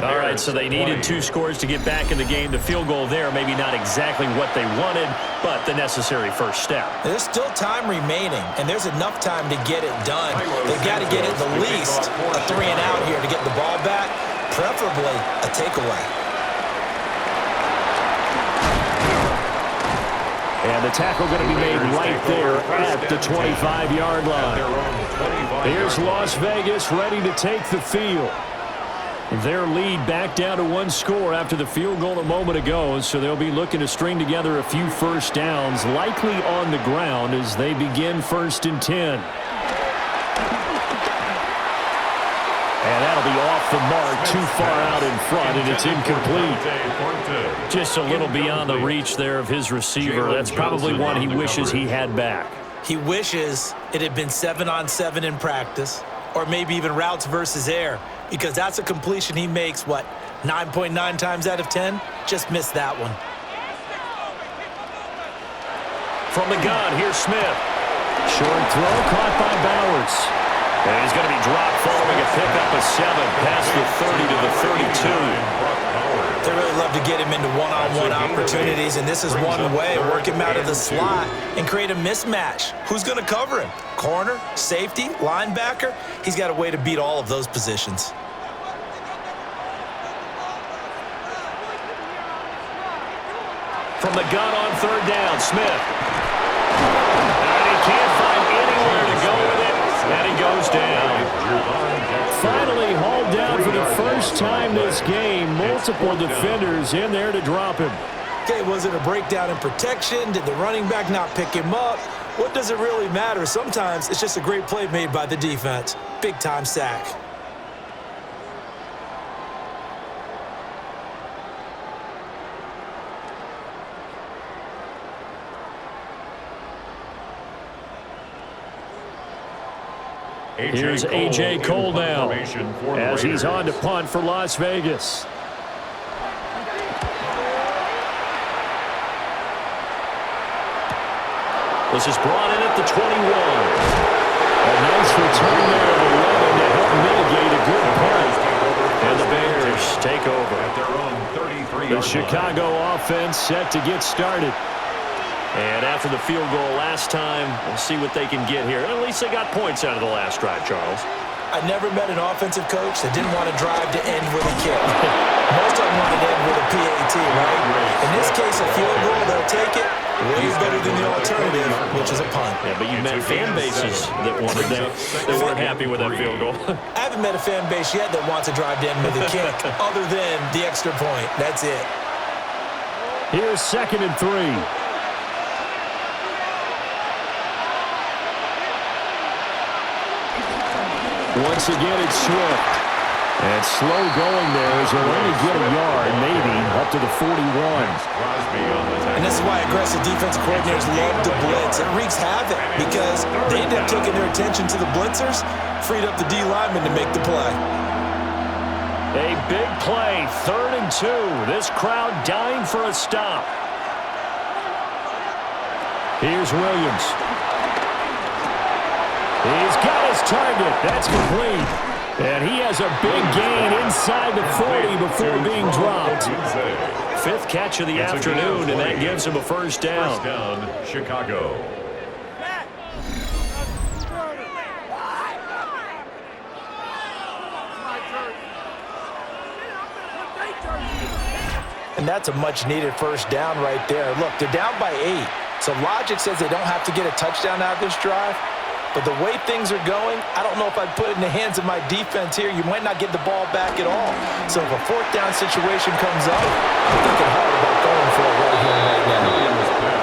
All right, so they needed 2 scores to get back in the game. The field goal there, maybe not exactly what they wanted, but the necessary first step. There's still time remaining, and there's enough time to get it done. They've got to get at the least a 3-and-out here to get the ball back, preferably a takeaway. And the tackle going to be made right there at the 25-yard line. Here's Las Vegas ready to take the field. Their lead back down to 1 score after the field goal a moment ago, so they'll be looking to string together a few first downs, likely on the ground as they begin 1st and 10. And that'll be off the mark, too far out in front, and it's incomplete. Just a little beyond the reach there of his receiver. That's probably one he wishes he had back. He wishes it had been 7-on-7 in practice, or maybe even routes versus air, because that's a completion he makes, 9.9 times out of 10? Just missed that one. From the gun, here's Smith. Short throw caught by Bowers. And he's going to be dropped following a pickup of 7 past the 30 to the 32. They really love to get him into one-on-one opportunities, and this is one way. Work him out of the slot and create a mismatch. Who's going to cover him? Corner, safety, linebacker? He's got a way to beat all of those positions. From the gun on 3rd down, Smith. And he can't find anywhere to go with it, and he goes down. Finally hauled down for the first time this game. Multiple defenders in there to drop him. Okay, was it a breakdown in protection? Did the running back not pick him up? What does it really matter? Sometimes it's just a great play made by the defense. Big-time sack. Here's A.J. Cole now as he's on to punt for Las Vegas. This is brought in at the 21. A nice return there of 11 to help mitigate a good punt. And the Bears take over. The Chicago offense set to get started. And after the field goal last time, we'll see what they can get here. At least they got points out of the last drive, Charles. I never met an offensive coach that didn't want to drive to end with a kick. Most of them want to end with a PAT, right? In this case, a field goal, they'll take it. Way better than the alternative, which is a punt. Yeah, but you've met fan bases that wanted that. They weren't happy with that field goal. I haven't met a fan base yet that wants to drive to end with a kick, other than the extra point. That's it. Here's 2nd and 3. Once again, it's Swift. And slow going there as he'll only get a yard, maybe, up to the 41. And this is why aggressive defensive coordinators love to blitz. It wreaks havoc because they end up taking their attention to the blitzers, freed up the D lineman to make the play. A big play, 3rd and 2. This crowd dying for a stop. Here's Williams. He's got his target. That's complete. And he has a big gain inside the 40 before being dropped. 5th catch of the afternoon, and that gives him a first down. First down, Chicago. And that's a much-needed first down right there. Look, they're down by 8. So logic says they don't have to get a touchdown out of this drive. But the way things are going, I don't know if I'd put it in the hands of my defense here. You might not get the ball back at all. So if a 4th down situation comes up, I'm thinking hard about going for it right here and right now.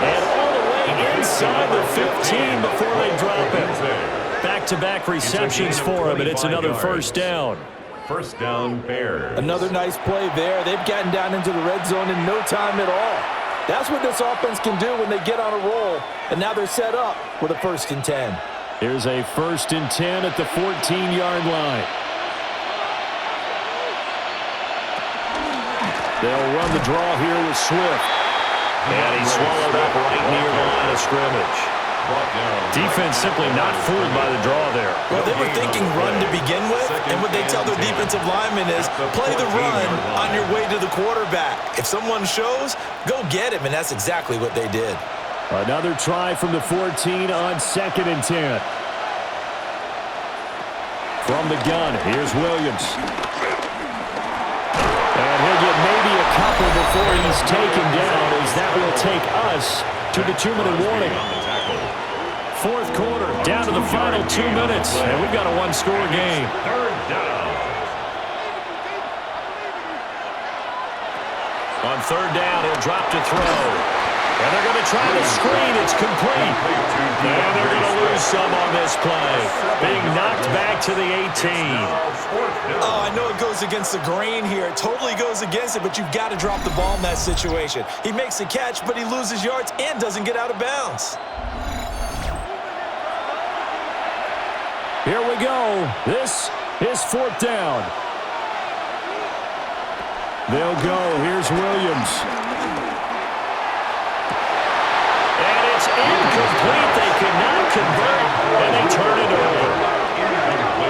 And all the way inside the 15 before they drop it. Back-to-back receptions for him, and it's another first down. First down, Bears. Another nice play there. They've gotten down into the red zone in no time at all. That's what this offense can do when they get on a roll, and now they're set up with a 1st and 10. Here's a 1st and 10 at the 14-yard line. They'll run the draw here with Swift. And he swallowed up right near the line of scrimmage. Defense simply not fooled by the draw there. Well, they were thinking run to begin with, and what they tell their defensive linemen is play the run on your way to the quarterback. If someone shows, go get him, and that's exactly what they did. Another try from the 14 on 2nd and 10. From the gun, here's Williams. And he'll get maybe a couple before he's taken down, as that will take us to the 2-minute warning. 4th quarter, down to the final 2 minutes, and we've got a 1-score game. Third down. On 3rd down, he'll drop to throw. And they're going to try the screen. It's complete. And they're going to lose some on this play. Being knocked back to the 18. Oh, I know it goes against the grain here. It totally goes against it, but you've got to drop the ball in that situation. He makes the catch, but he loses yards and doesn't get out of bounds. Here we go. This is 4th down. They'll go. Here's Williams. And it's incomplete. They could not convert, and they turn it over.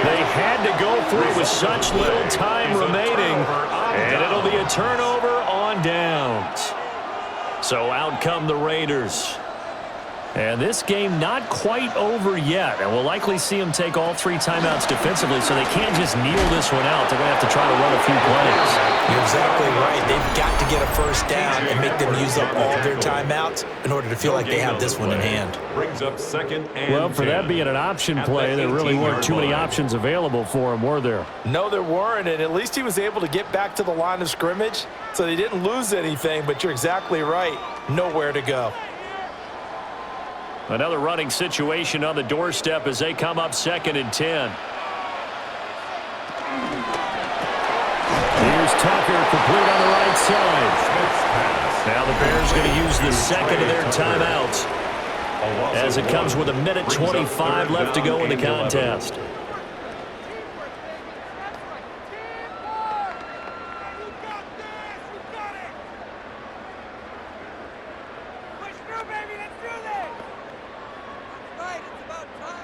They had to go through with such little time remaining, and it'll be a turnover on downs. So out come the Raiders. And this game not quite over yet, and we'll likely see them take all 3 timeouts defensively, so they can't just kneel this one out. They're going to have to try to run a few plays. You're exactly right. They've got to get a 1st down and make them use up all their timeouts in order to feel like they have this one in hand. Brings up 2nd and Well, for that being an option play, there really weren't too many options available for him, were there? No, there weren't, and at least he was able to get back to the line of scrimmage, so they didn't lose anything, but you're exactly right. Nowhere to go. Another running situation on the doorstep as they come up 2nd and 10. Here's Tucker, complete on the right side. Now the Bears going to use the 2nd of their timeouts as it comes with 1:25 left to go in the contest.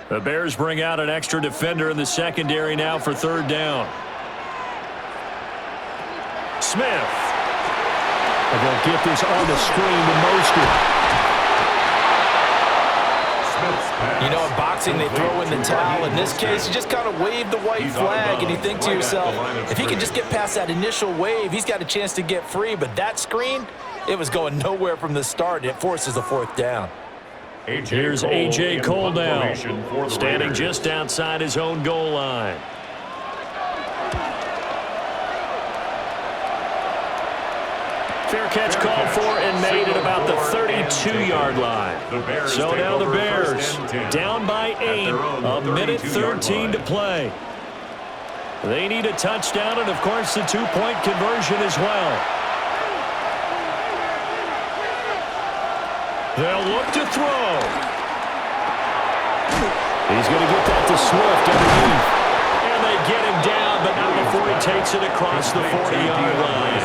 The Bears bring out an extra defender in the secondary now for 3rd down. Smith. And they'll get this on the screen to Mostert. You know, in boxing, they throw in the towel. In this case, you just kind of wave the white flag, and you think to yourself, if he can just get past that initial wave, he's got a chance to get free. But that screen, it was going nowhere from the start. It forces a 4th down. Here's A.J. Cole now, standing just outside his own goal line. Fair catch called for and made at about the 32-yard line. So now the Bears down by 8, 1:13 to play. They need a touchdown and, of course, the 2-point conversion as well. They'll look to throw. He's going to get that to Swift underneath. And they get him down, but not before he takes it across the 40-yard line.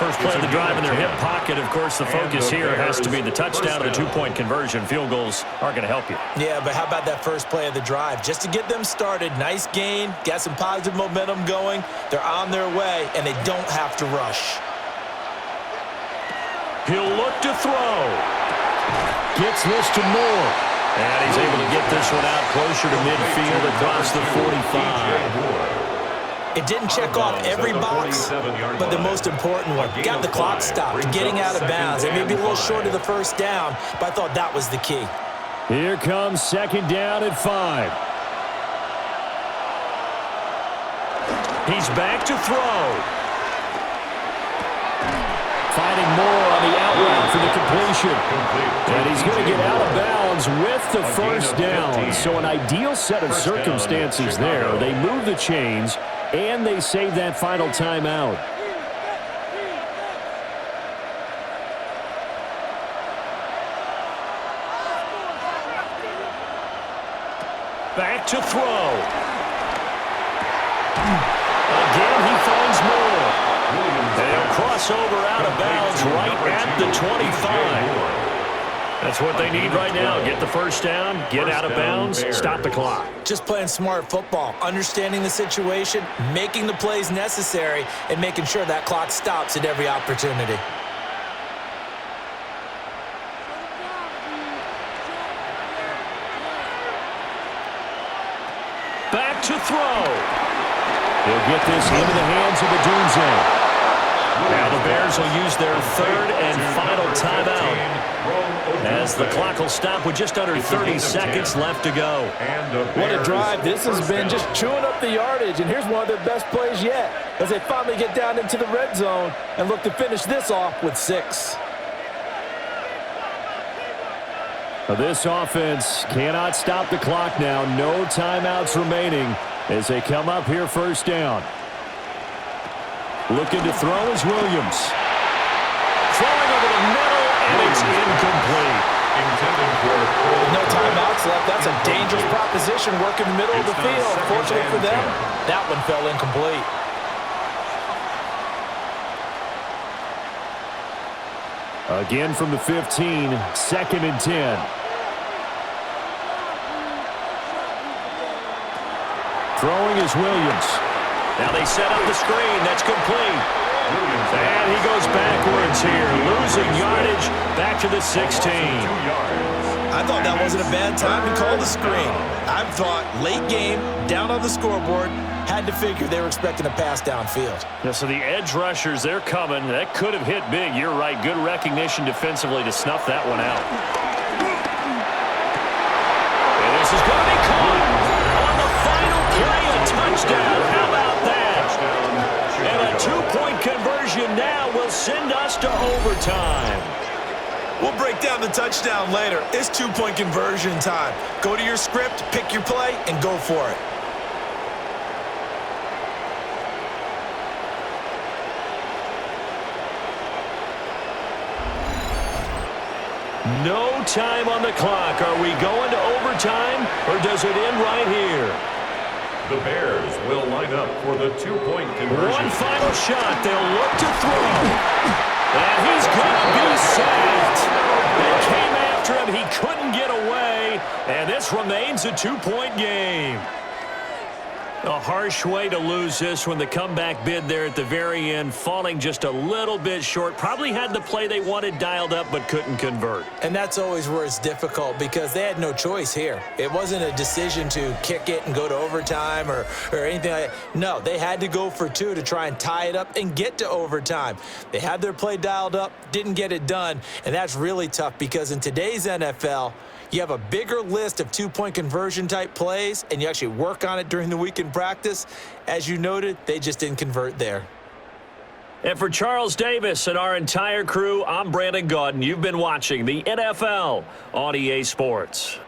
First play of the drive in their hip pocket. Of course, the focus here has to be the touchdown and the 2-point conversion. Field goals aren't going to help you. Yeah, but how about that first play of the drive? Just to get them started, nice gain, got some positive momentum going. They're on their way, and they don't have to rush. He'll look to throw. Gets this to Moore. And he's able to get this one out closer to midfield across the 45. It didn't check off every box, but the most important one. Got the clock stopped, getting out of bounds. It may be a little short of the 1st down, but I thought that was the key. Here comes 2nd down at 5. He's back to throw. Finding Moore on the out route for the completion. And he's going to get out of bounds with the first down. So an ideal set of circumstances there. They move the chains, and they save that final timeout. Back to throw. Again, he finds more. They'll cross over out of bounds right at the 25. That's what they need right now. Get the first down, get out of bounds, stop the clock. Just playing smart football, understanding the situation, making the plays necessary, and making sure that clock stops at every opportunity. Back to throw. He'll get this into the hands of the Dunze. Now the Bears will use their third and final timeout, as the clock will stop with just under 30 seconds left to go. What a drive this has been, just chewing up the yardage, and here's one of their best plays yet as they finally get down into the red zone and look to finish this off with 6. This offense cannot stop the clock now. No timeouts remaining as they come up here first down. Looking to throw is Williams. Throwing over the middle, and it's incomplete. No timeouts left. That's a dangerous proposition working the middle of the field. Fortunately for them, that one fell incomplete. Again from the 15, 2nd and 10. Throwing is Williams. Now they set up the screen. That's complete. And he goes backwards here, losing yardage back to the 16. I thought that wasn't a bad time to call the screen. I thought late game, down on the scoreboard, had to figure they were expecting a pass downfield. Yeah, so the edge rushers, they're coming. That could have hit big. You're right. Good recognition defensively to snuff that one out. And this is going to be caught on the final play, a touchdown. How about that? And a 2-point conversion now will send us to overtime. We'll break down the touchdown later. It's 2-point conversion time. Go to your script, pick your play, and go for it. No time on the clock. Are we going to overtime, or does it end right here? The Bears will line up for the 2-point conversion. One final shot. They'll look to throw. And he's going to be sacked. They came after him. He couldn't get away. And this remains a 2-point game. A harsh way to lose this one. The comeback bid there at the very end, falling just a little bit short. Probably had the play they wanted dialed up, but couldn't convert. And that's always where it's difficult because they had no choice here. It wasn't a decision to kick it and go to overtime or anything like that. No, they had to go for 2 to try and tie it up and get to overtime. They had their play dialed up, didn't get it done, and that's really tough because in today's NFL, you have a bigger list of 2-point conversion type plays, and you actually work on it during the week in practice. As you noted, they just didn't convert there. And for Charles Davis and our entire crew, I'm Brandon Gaudin. You've been watching the NFL on EA Sports.